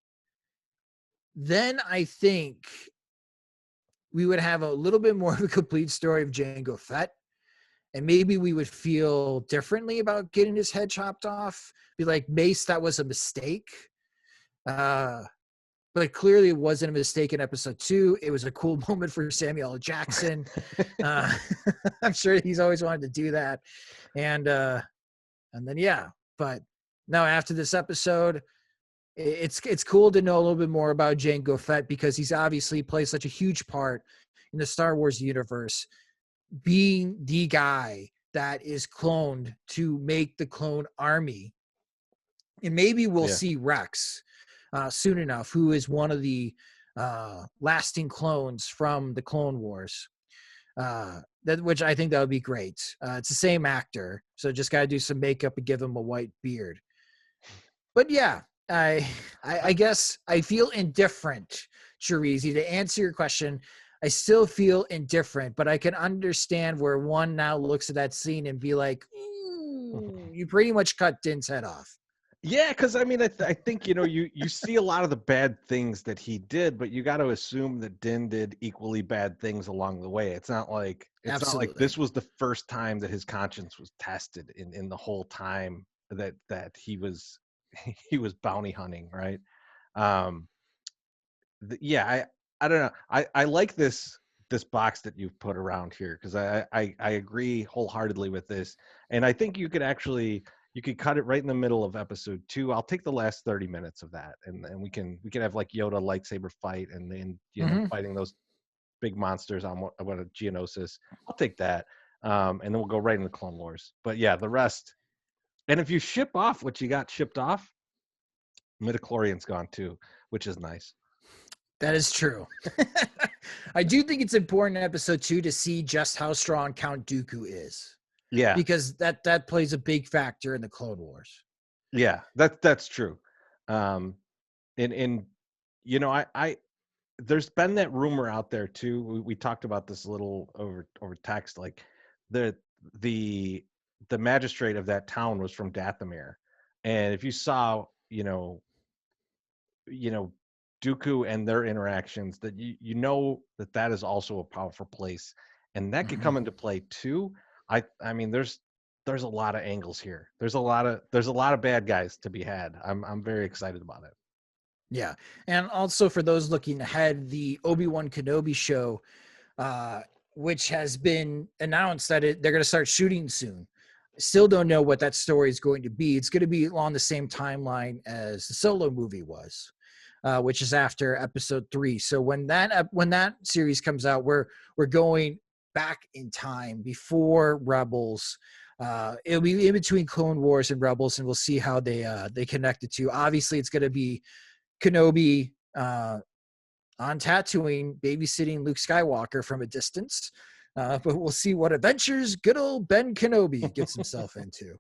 then I think we would have a little bit more of a complete story of Jango Fett. And maybe we would feel differently about getting his head chopped off. Be like, Mace, that was a mistake. But clearly it wasn't a mistake in episode 2. It was a cool moment for Samuel L. Jackson. I'm sure he's always wanted to do that. And then, yeah. But now after this episode, it's cool to know a little bit more about Jango Fett, because he's obviously plays such a huge part in the Star Wars universe, being the guy that is cloned to make the clone army. And maybe we'll see Rex soon enough, who is one of the lasting clones from the Clone Wars. Which I think that would be great. It's the same actor, so just got to do some makeup and give him a white beard. But yeah, I guess I feel indifferent, Chirizi. To answer your question, I still feel indifferent, but I can understand where one now looks at that scene and be like, you pretty much cut Din's head off. Yeah, because I mean, I think you see a lot of the bad things that he did, but you got to assume that Din did equally bad things along the way. It's not like this was the first time that his conscience was tested in the whole time that he was bounty hunting, right? I don't know. I like this box that you've put around here, because I agree wholeheartedly with this, and I think you could cut it right in the middle of episode 2. I'll take the last 30 minutes of that, and we can have like Yoda lightsaber fight, and then fighting those big monsters on what a Geonosis. I'll take that, and then we'll go right into Clone Wars. But yeah, the rest, And if you ship off what you got shipped off, midichlorian's gone too, which is nice. That is true. I do think it's important in episode 2 to see just how strong Count Dooku is, Yeah, because that plays a big factor in the Clone Wars. yeah, that's true. And you know, I there's been that rumor out there too. We talked about this a little over text. Like the the the magistrate of that town was from Dathomir, and if you saw, you know, Dooku and their interactions, that you know that is also a powerful place, and that could Mhm. come into play too. I mean, there's a lot of angles here. There's a lot of bad guys to be had. I'm very excited about it. Yeah. And also for those looking ahead, the Obi-Wan Kenobi show, which has been announced that they're going to start shooting soon. Still don't know what that story is going to be. It's going to be along the same timeline as the Solo movie was, which is after episode 3. So when that series comes out, we're going back in time before Rebels. It'll be in between Clone Wars and Rebels, and we'll see how they connect the two. Obviously, it's going to be Kenobi on Tatooine babysitting Luke Skywalker from a distance. But we'll see what adventures good old Ben Kenobi gets himself into.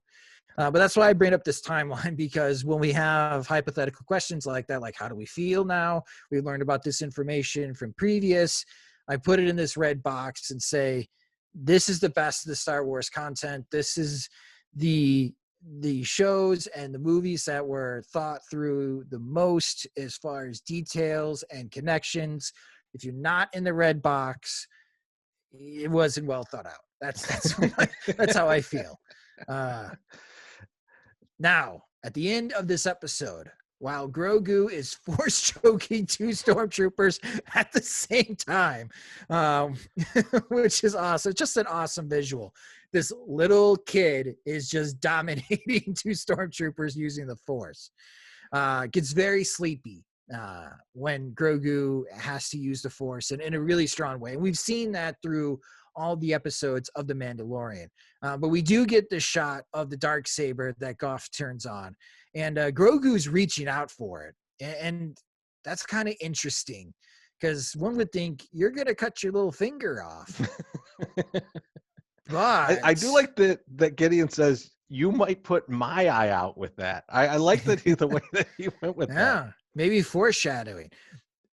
But that's why I bring up this timeline, because when we have hypothetical questions like that, like how do we feel now? We learned about this information from previous. I put it in this red box and say, this is the best of the Star Wars content. This is the shows and the movies that were thought through the most as far as details and connections. If you're not in the red box, it wasn't well thought out. That's how I feel. Now, at the end of this episode, while Grogu is force choking 2 stormtroopers at the same time, which is awesome. Just an awesome visual. This little kid is just dominating 2 stormtroopers using the force. Gets very sleepy when Grogu has to use the force in a really strong way. And we've seen that through all the episodes of The Mandalorian. But we do get the shot of the dark saber that Goff turns on, and Grogu's reaching out for it, and that's kind of interesting, because one would think you're gonna cut your little finger off, I do but like that Gideon says you might put my eye out with that. I like that the way that he went with that. yeah, maybe foreshadowing.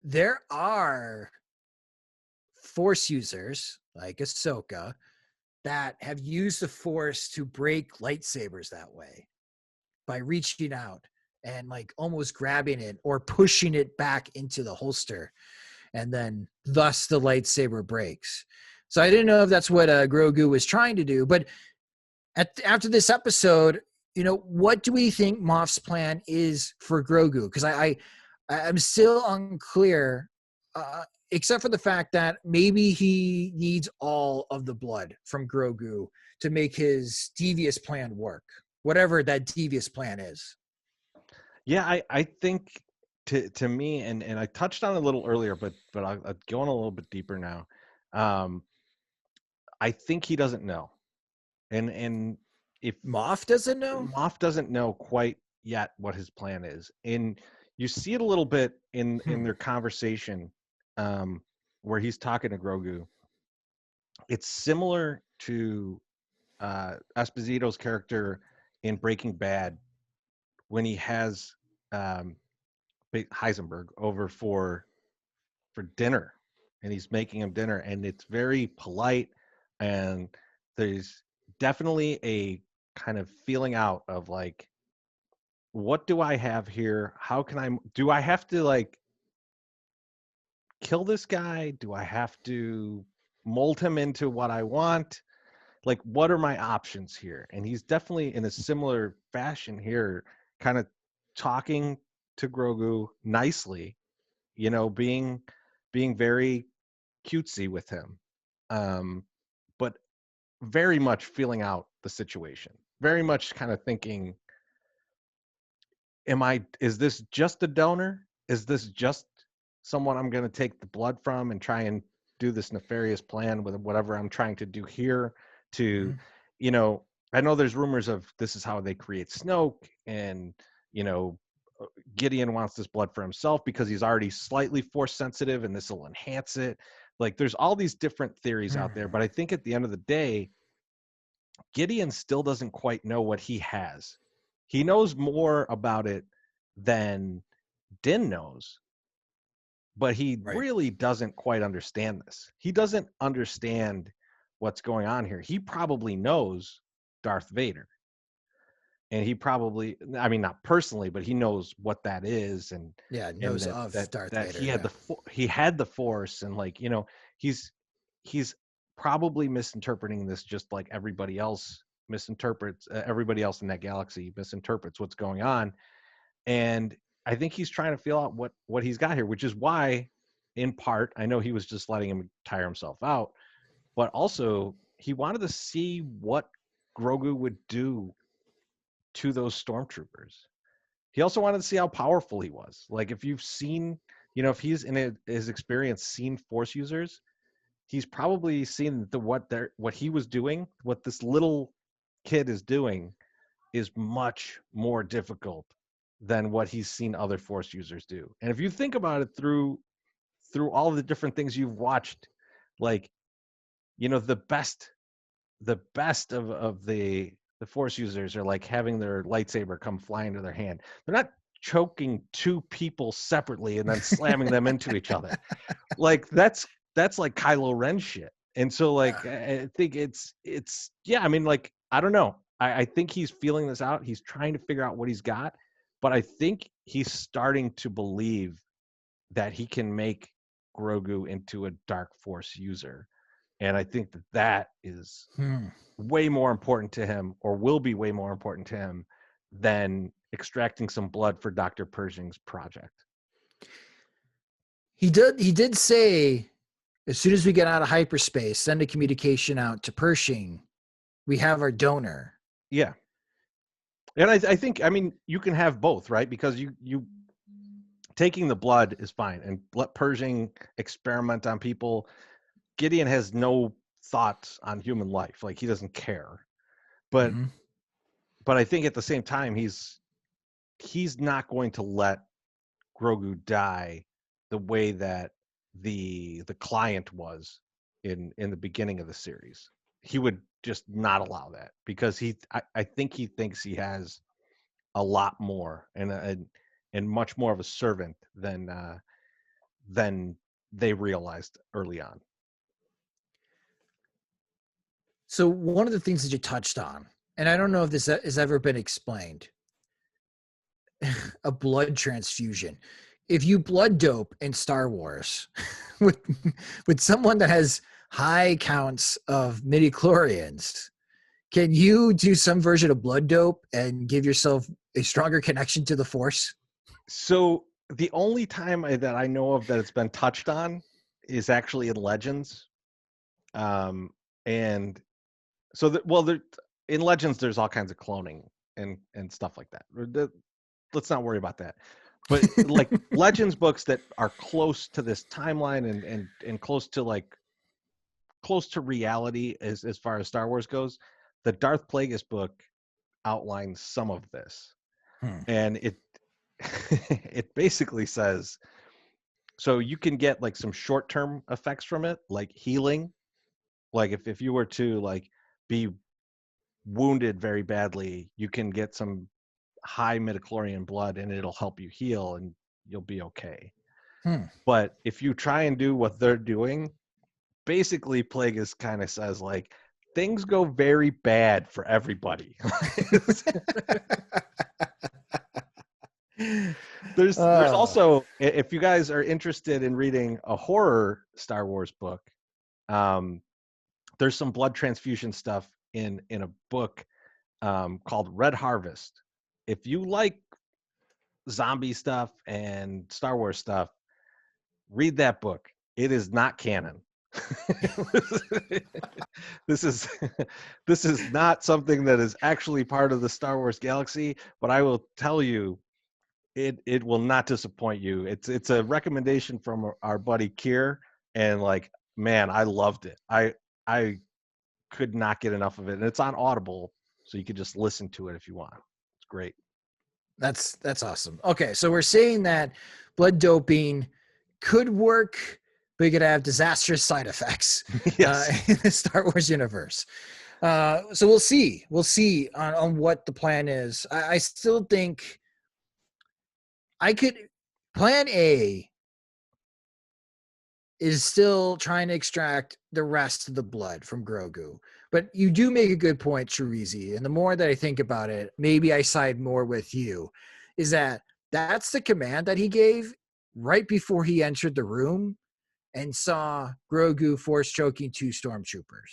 There are force users like Ahsoka that have used the force to break lightsabers that way, by reaching out and like almost grabbing it or pushing it back into the holster, and then thus the lightsaber breaks. So I didn't know if that's what Grogu was trying to do, but after this episode, what do we think Moff's plan is for Grogu? Because I'm still unclear, except for the fact that maybe he needs all of the blood from Grogu to make his devious plan work, whatever that devious plan is. Yeah, I think to me, and I touched on it a little earlier, but I'll go on a little bit deeper now. Um, I think he doesn't know, and if Moff doesn't know? Moff doesn't know quite yet what his plan is, and you see it a little bit in their conversation, where he's talking to Grogu. It's similar to Esposito's character in Breaking Bad when he has um, Heisenberg over for dinner, and he's making him dinner, and it's very polite, and there's definitely a kind of feeling out of like, what do I have here? How can do I have to like kill this guy? Do I have to mold him into what I want? Like, what are my options here? And he's definitely in a similar fashion here, kind of talking to Grogu nicely, being very cutesy with him, but very much feeling out the situation, very much kind of thinking, is this just a donor? Is this just someone I'm going to take the blood from and try and do this nefarious plan with whatever I'm trying to do here to, Mhm. I know there's rumors of this is how they create Snoke, and you know, Gideon wants this blood for himself because he's already slightly force sensitive, and this will enhance it. Like, there's all these different theories out there, but I think at the end of the day, Gideon still doesn't quite know what he has. He knows more about it than Din knows, but he Right. really doesn't quite understand this. He doesn't understand what's going on here. He probably knows Darth Vader. And he probably, I mean, not personally, but he knows what that is, and Yeah, and knows that of that Darth that Vader. he had Yeah. he had the Force, and like, you know, he's he's probably misinterpreting this just like everybody else misinterprets. Everybody else in that galaxy misinterprets what's going on, and I think he's trying to feel out what he's got here, which is why, in part, I know he was just letting him tire himself out, but also he wanted to see what Grogu would do to those stormtroopers. He also wanted to see how powerful he was. Like, if you've seen, you know, if he's in his experience seen Force users, he's probably seen what he was doing, what this little kid is doing, is much more difficult than what he's seen other Force users do. And if you think about it through all the different things you've watched, like, you know, the best of the Force users are like having their lightsaber come flying to their hand. They're not choking two people separately and then slamming them into each other. Like, that's like Kylo Ren shit. And so, Yeah. like, I think it's yeah. I mean, like, I don't know. I think he's feeling this out. He's trying to figure out what he's got, but I think he's starting to believe that he can make Grogu into a Dark Force user, and I think that is Hmm. way more important to him, or will be way more important to him, than extracting some blood for Dr. Pershing's project. He did say, as soon as we get out of hyperspace, send a communication out to Pershing. We have our donor. Yeah. And I think, I mean, you can have both, right? Because you taking the blood is fine, and let Pershing experiment on people. Gideon has no thoughts on human life. Like, he doesn't care. But Mm-hmm. but I think at the same time, he's not going to let Grogu die the way that the client was in the beginning of the series. He would just not allow that, because I think he thinks he has a lot more, and much more of a servant than they realized early on. So one of the things that you touched on, and I don't know if this has ever been explained, a blood transfusion. If you blood dope in Star Wars with with someone that has high counts of midichlorians, can you do some version of blood dope and give yourself a stronger connection to the Force? So the only time that I know of that it's been touched on is actually in Legends, and so well, in Legends there's all kinds of cloning and stuff like that. Let's not worry about that. But like, Legends books that are close to this timeline, and close to reality as far as Star Wars goes, the Darth Plagueis book outlines some of this, Hmm. and it it basically says, so you can get like some short-term effects from it, like healing. Like, if you were to like be wounded very badly, you can get some high midichlorian blood, and it'll help you heal, and you'll be okay. Hmm. But if you try and do what they're doing, basically Plagueis kind of says, like, things go very bad for everybody. There's uh, also, if you guys are interested in reading a horror Star Wars book, um, there's some blood transfusion stuff in a book called Red Harvest. If you like zombie stuff and Star Wars stuff, read that book. It is not canon. this is this is not something that is actually part of the Star Wars galaxy, but I will tell you, it will not disappoint you. It's a recommendation from our buddy Kier, and like, man, I loved it. I could not get enough of it, and it's on Audible. so you could just listen to it if you want. It's great. That's awesome. Okay, so we're saying that blood doping could work, but it could have disastrous side effects Yes. in the Star Wars universe. So we'll see. We'll see on what the plan is. I still think I could. Plan A is still trying to extract the rest of the blood from Grogu. But you do make a good point, Cherizi. And the more that I think about it, maybe I side more with you, is that that's the command that he gave right before he entered the room and saw Grogu force choking 2 stormtroopers.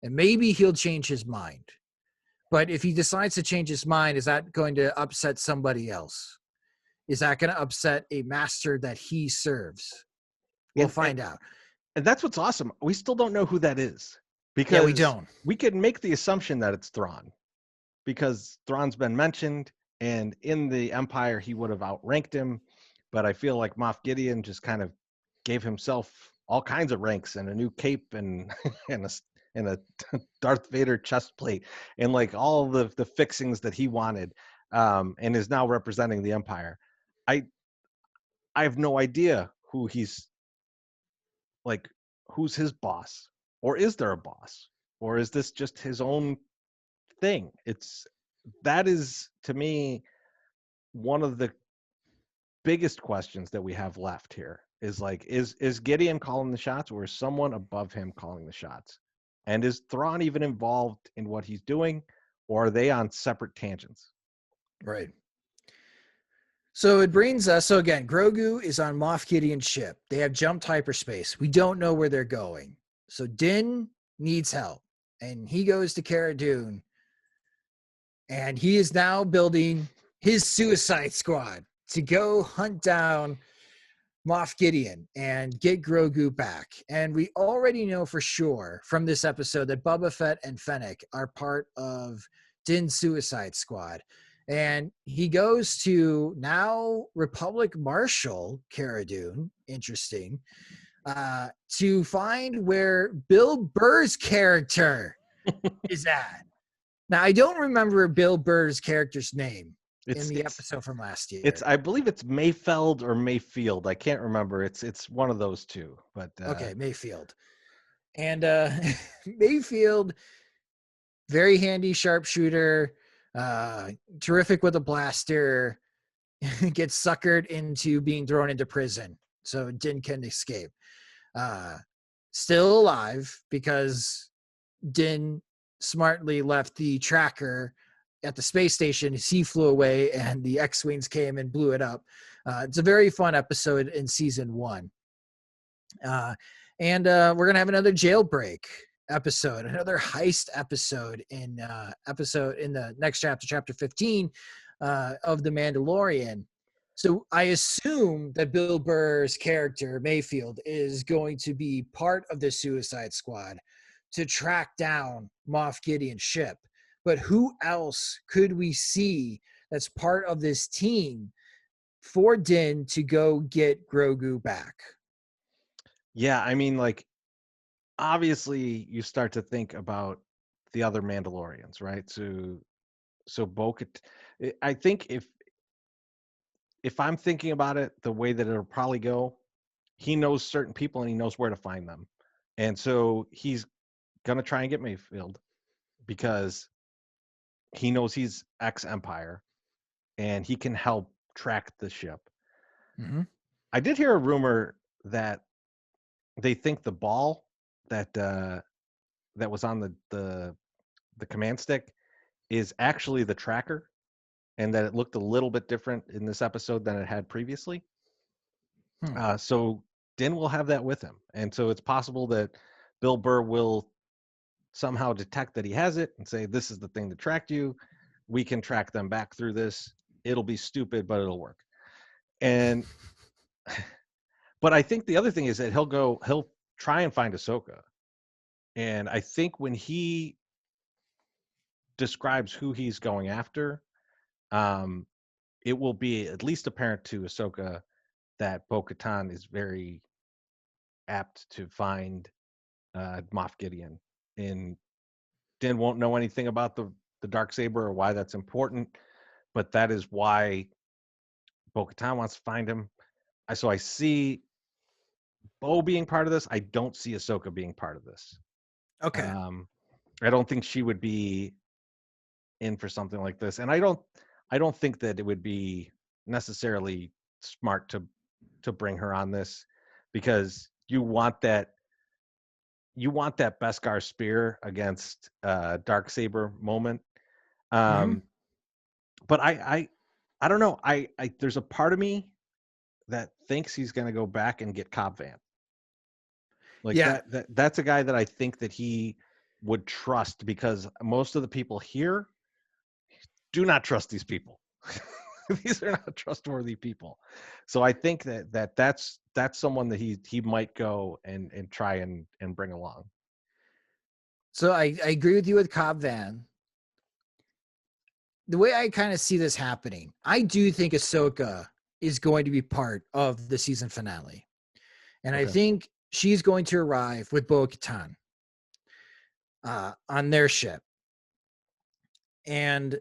And maybe he'll change his mind. But if he decides to change his mind, is that going to upset somebody else? Is that going to upset a master that he serves? We'll find out. And that's what's awesome. We still don't know who that is, because Yeah, we don't. We could make the assumption that it's Thrawn, because Thrawn's been mentioned, and in the Empire he would have outranked him. But I feel like Moff Gideon just kind of gave himself all kinds of ranks and a new cape and and a Darth Vader chest plate and like all the fixings that he wanted, and is now representing the Empire. I have no idea who he's like, who's his boss, or is there a boss, or is this just his own thing? That is, to me, one of the biggest questions that we have left here is like, is Gideon calling the shots, or is someone above him calling the shots? And is Thrawn even involved in what he's doing, or are they on separate tangents? Right. So it brings us, so again, Grogu is on Moff Gideon's ship. They have jumped hyperspace. We don't know where they're going. So Din needs help. And he goes to Cara Dune. And he is now building his Suicide Squad to go hunt down Moff Gideon and get Grogu back. And we already know for sure from this episode that Boba Fett and Fennec are part of Din's Suicide Squad. And he goes to now Republic Marshal Cara Dune, interesting, to find where Bill Burr's character is at. Now, I don't remember Bill Burr's character's name in the episode from last year. I believe it's Mayfeld or Mayfield. I can't remember. It's one of those two. But okay, Mayfield. And Mayfield, very handy sharpshooter, terrific with a blaster, gets suckered into being thrown into prison. So Din can escape. Still alive because Din smartly left the tracker at the space station as he flew away and the X-Wings came and blew it up. It's a very fun episode in season 1. And we're going to have another jailbreak episode, another heist episode in the next chapter, chapter 15 of The Mandalorian. So I assume that Bill Burr's character, Mayfield, is going to be part of the Suicide Squad to track down Moff Gideon's ship. But who else could we see that's part of this team for Din to go get Grogu back? Yeah, I mean, like, obviously you start to think about the other Mandalorians, right? So Bo-Katan, I think if I'm thinking about it the way that it'll probably go, he knows certain people and he knows where to find them. And so he's going to try and get Mayfield because he knows he's ex-Empire and he can help track the ship. Mm-hmm. I did hear a rumor that they think the ball that that was on the command stick is actually the tracker, and that it looked a little bit different in this episode than it had previously. So Din will have that with him, and so it's possible that Bill Burr will somehow detect that he has it and say, "This is the thing that tracked you. We can track them back through this. It'll be stupid, but it'll work." And but I think the other thing is that he'll try and find Ahsoka, and I think when he describes who he's going after, it will be at least apparent to Ahsoka that Bo-Katan is very apt to find Moff Gideon, and Din won't know anything about the Darksaber or why that's important, but that is why Bo-Katan wants to find him. So I see Bo being part of this. I don't see Ahsoka being part of this. Okay. I don't think she would be in for something like this, and I don't think that it would be necessarily smart to bring her on this, because you want that Beskar spear against Darksaber moment. But I don't know. I there's a part of me that thinks he's going to go back and get Cobb Vanth. Like Yeah. that's a guy that I think that he would trust, because most of the people here do not trust these people. These are not trustworthy people. So I think that's someone that he might go and try and bring along. So I agree with you with Cobb Vanth. The way I kind of see this happening, I do think Ahsoka is going to be part of the season finale. And I Okay. think she's going to arrive with Bo-Katan on their ship. And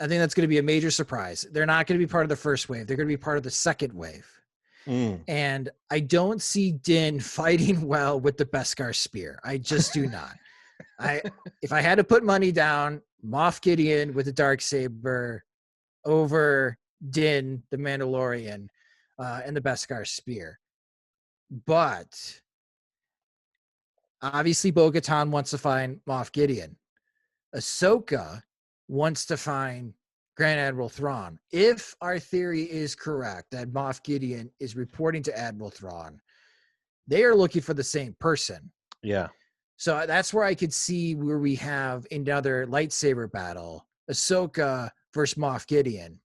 I think that's going to be a major surprise. They're not going to be part of the first wave. They're going to be part of the second wave. And I don't see Din fighting well with the Beskar spear. I just do not. If I had to put money down, Moff Gideon with the Darksaber over Din, the Mandalorian, and the Beskar spear. But obviously Bo-Katan wants to find Moff Gideon. Ahsoka wants to find Grand Admiral Thrawn. If our theory is correct that Moff Gideon is reporting to Admiral Thrawn, they are looking for the same person. Yeah. So that's where I could see where we have another lightsaber battle, Ahsoka versus Moff Gideon.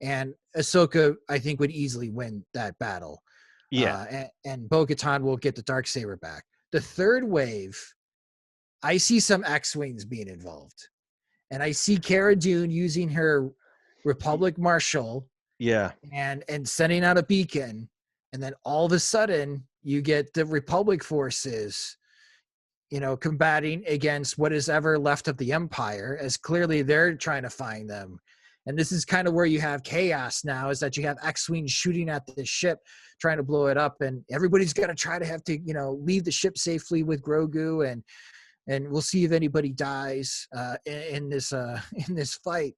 And Ahsoka, I think, would easily win that battle. Yeah. And Bo-Katan will get the Darksaber back. The third wave, I see some X-Wings being involved. And I see Cara Dune using her Republic Marshal. Yeah. And sending out a beacon. And then all of a sudden, you get the Republic forces, combating against what is ever left of the Empire, as clearly they're trying to find them. And this is kind of where you have chaos now, is that you have X-Wings shooting at the ship, trying to blow it up. And everybody's got to try to have to, leave the ship safely with Grogu. And we'll see if anybody dies in this fight.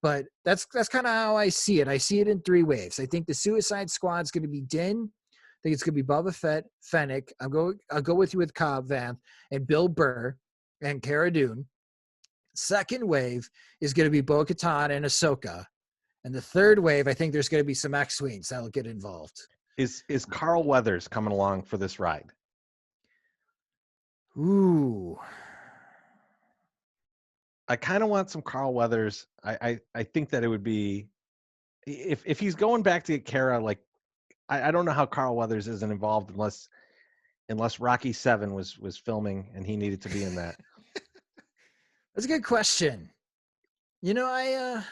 But that's kind of how I see it. I see it in three waves. I think the Suicide Squad's going to be Din. I think it's going to be Boba Fett, Fennec. I'll go with you with Cobb Vanth and Bill Burr and Cara Dune. Second wave is going to be Bo-Katan and Ahsoka. And the third wave, I think there's going to be some X-Wings that'll get involved. Is Carl Weathers coming along for this ride? Ooh. I kind of want some Carl Weathers. I think that it would be, if he's going back to get Cara, like I don't know how Carl Weathers isn't involved unless Rocky 7 was filming and he needed to be in that. That's a good question. I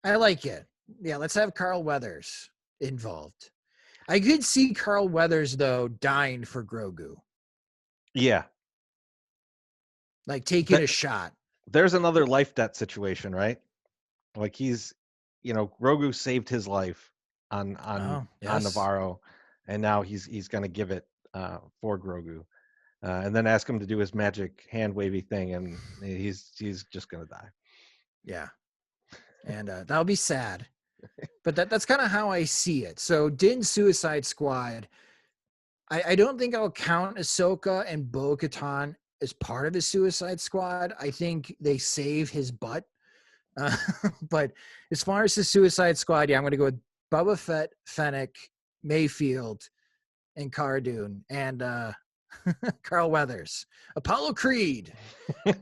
like it. Yeah, let's have Carl Weathers involved. I could see Carl Weathers, though, dying for Grogu. Yeah. Like taking a shot. There's another life debt situation, right? Like Grogu saved his life on Navarro, and now he's going to give it for Grogu. And then ask him to do his magic hand wavy thing, and he's just gonna die. Yeah, and that'll be sad. But that's kind of how I see it. So Din Suicide Squad, I don't think I'll count Ahsoka and Bo-Katan as part of his Suicide Squad. I think they save his butt. But as far as the Suicide Squad, yeah, I'm going to go with Boba Fett, Fennec, Mayfield, and Cara Dune, and Carl Weathers, Apollo Creed.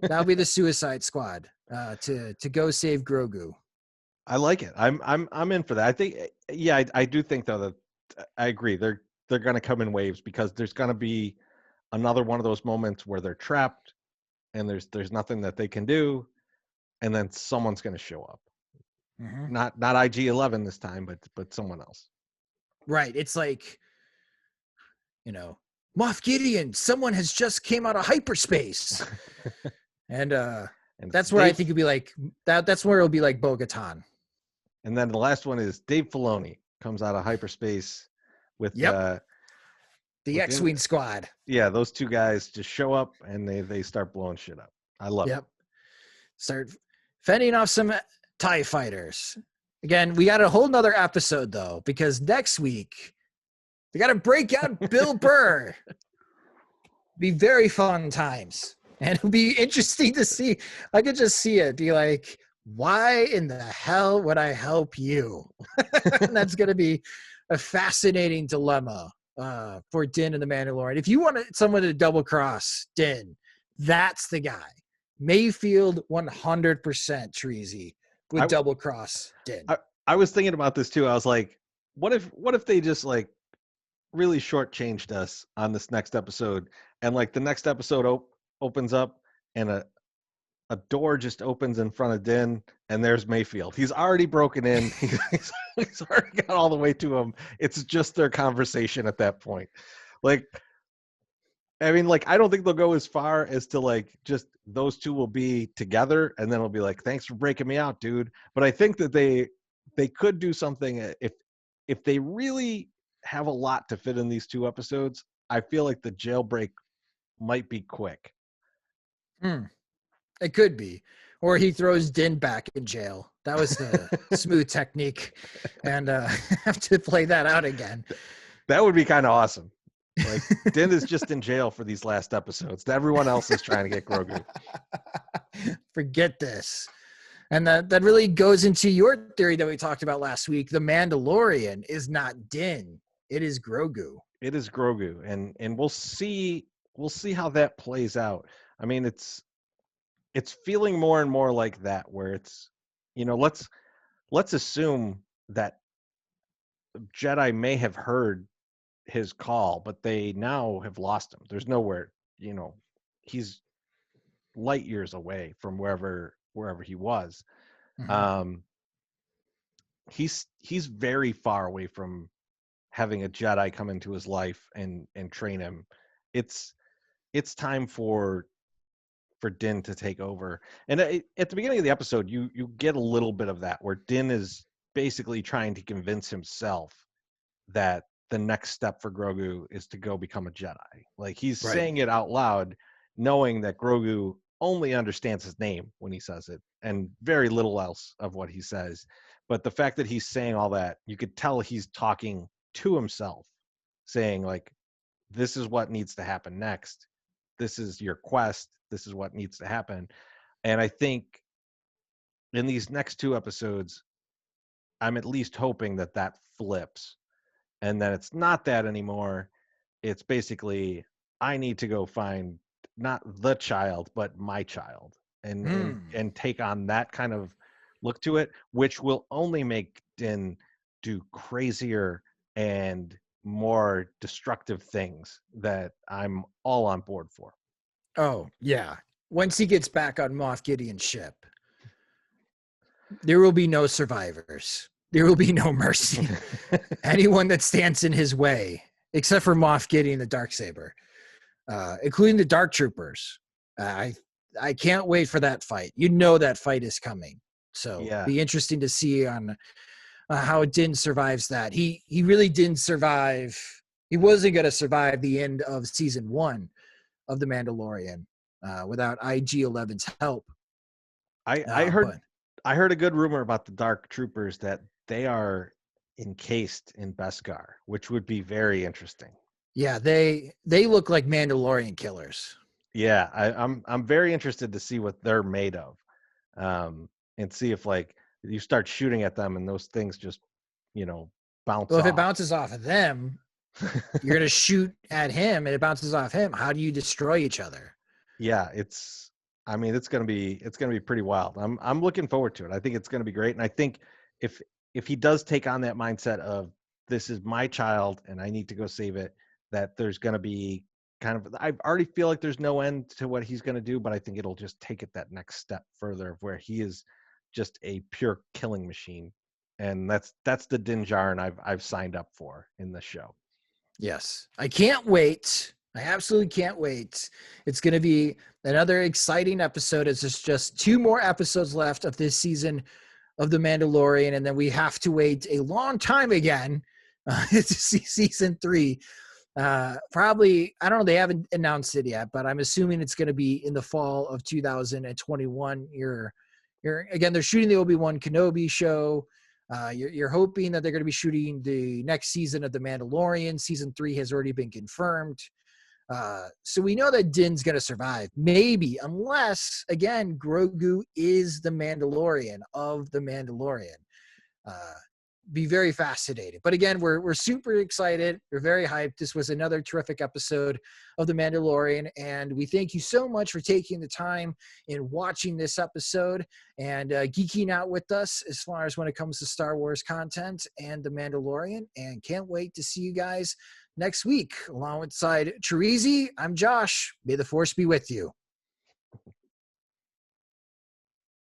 That'll be the Suicide Squad to go save Grogu. I like it. I'm in for that. I think, yeah, I do think though that I agree. They're going to come in waves, because there's going to be another one of those moments where they're trapped and there's nothing that they can do, and then someone's going to show up. Mm-hmm. Not IG-11 this time, but someone else. Right. It's like, Moff Gideon, someone has just came out of hyperspace. And And it's That's where I Dave. think it'd be like that. That's where it'll be like Bo-Katan. And then the last one is Dave Filoni comes out of hyperspace with Yep. The with X-Wing squad. yeah, those two guys just show up and they start blowing shit up. I love it. Yep. Start fending off some TIE fighters. Again, we got a whole nother episode though, because next week we got to break out Bill Burr. Be very fun times. And it'll be interesting to see. I could just see it be like, why in the hell would I help you? And that's going to be a fascinating dilemma for Din and the Mandalorian. If you want someone to double cross Din, that's the guy. Mayfield 100% Treasy would double cross Din. I was thinking about this too. I was like, what if they just like really shortchanged us on this next episode, and like the next episode opens up and a door just opens in front of Din, and there's Mayfield. He's already broken in. He's already got all the way to him. It's just their conversation at that point. Like, I mean, like, I don't think they'll go as far as to like just those two will be together, and then it'll be like, thanks for breaking me out, dude. But I think that they could do something if they really have a lot to fit in these two episodes. I feel like the jailbreak might be quick. It could be. Or he throws Din back in jail. That was the smooth technique. And have to play that out again. That would be kind of awesome. Like, Din is just in jail for these last episodes. Everyone else is trying to get Grogu. Forget this. And that really goes into your theory that we talked about last week. The Mandalorian is not Din. It is Grogu. It is Grogu. And we'll see how that plays out. I mean, it's feeling more and more like that, where it's, let's assume that Jedi may have heard his call, but they now have lost him. There's nowhere, he's light years away from wherever he was. Mm-hmm. He's very far away from having a Jedi come into his life and train him. It's time for Din to take over. And at the beginning of the episode, you get a little bit of that, where Din is basically trying to convince himself that the next step for Grogu is to go become a Jedi. Like, he's saying it out loud, knowing that Grogu only understands his name when he says it, and very little else of what he says. But the fact that he's saying all that, you could tell he's talking to himself, saying like, this is what needs to happen next. This is your quest. This is what needs to happen. And I think in these next two episodes, I'm at least hoping that flips, and that it's not that anymore. It's basically, I need to go find not the child, but my child, and take on that kind of look to it, which will only make Din do crazier and more destructive things that I'm all on board for. Oh, yeah. Once he gets back on Moff Gideon's ship, there will be no survivors. There will be no mercy. Anyone that stands in his way, except for Moff Gideon, the Darksaber, including the Dark Troopers. I can't wait for that fight. That fight is coming. So be interesting to see on how Din survives that. He really didn't survive. He wasn't going to survive the end of season 1 of The Mandalorian without IG-11's help. I heard a good rumor about the Dark Troopers, that they are encased in Beskar, which would be very interesting. Yeah, they look like Mandalorian killers. Yeah, I'm very interested to see what they're made of, and see if like you start shooting at them and those things just bounce. Well, if it bounces off of them, you're gonna shoot at him and it bounces off him. How do you destroy each other? Yeah, it's gonna be pretty wild. I'm looking forward to it. I think it's gonna be great, and I think if he does take on that mindset of, this is my child and I need to go save it, that there's gonna be kind of, I already feel like there's no end to what he's gonna do, but I think it'll just take it that next step further, where he is just a pure killing machine, and that's the Din Djarin I've signed up for in this show. Yes, I can't wait I absolutely can't wait. It's going to be another exciting episode as there's just 2 more episodes left of this season of The Mandalorian, and then we have to wait a long time again to see season 3. Probably, I don't know, they haven't announced it yet, but I'm assuming it's going to be in the fall of 2021. Again, they're shooting the Obi-Wan Kenobi show. You're hoping that they're going to be shooting the next season of The Mandalorian. Season 3 has already been confirmed. So we know that Din's going to survive, maybe, unless, again, Grogu is the Mandalorian of the Mandalorian. Be very fascinating. But again, we're super excited. We're very hyped. This was another terrific episode of The Mandalorian, and we thank you so much for taking the time in watching this episode and geeking out with us as far as when it comes to Star Wars content and The Mandalorian, and can't wait to see you guys next week. Alongside Cherizi, I'm Josh. May the Force be with you.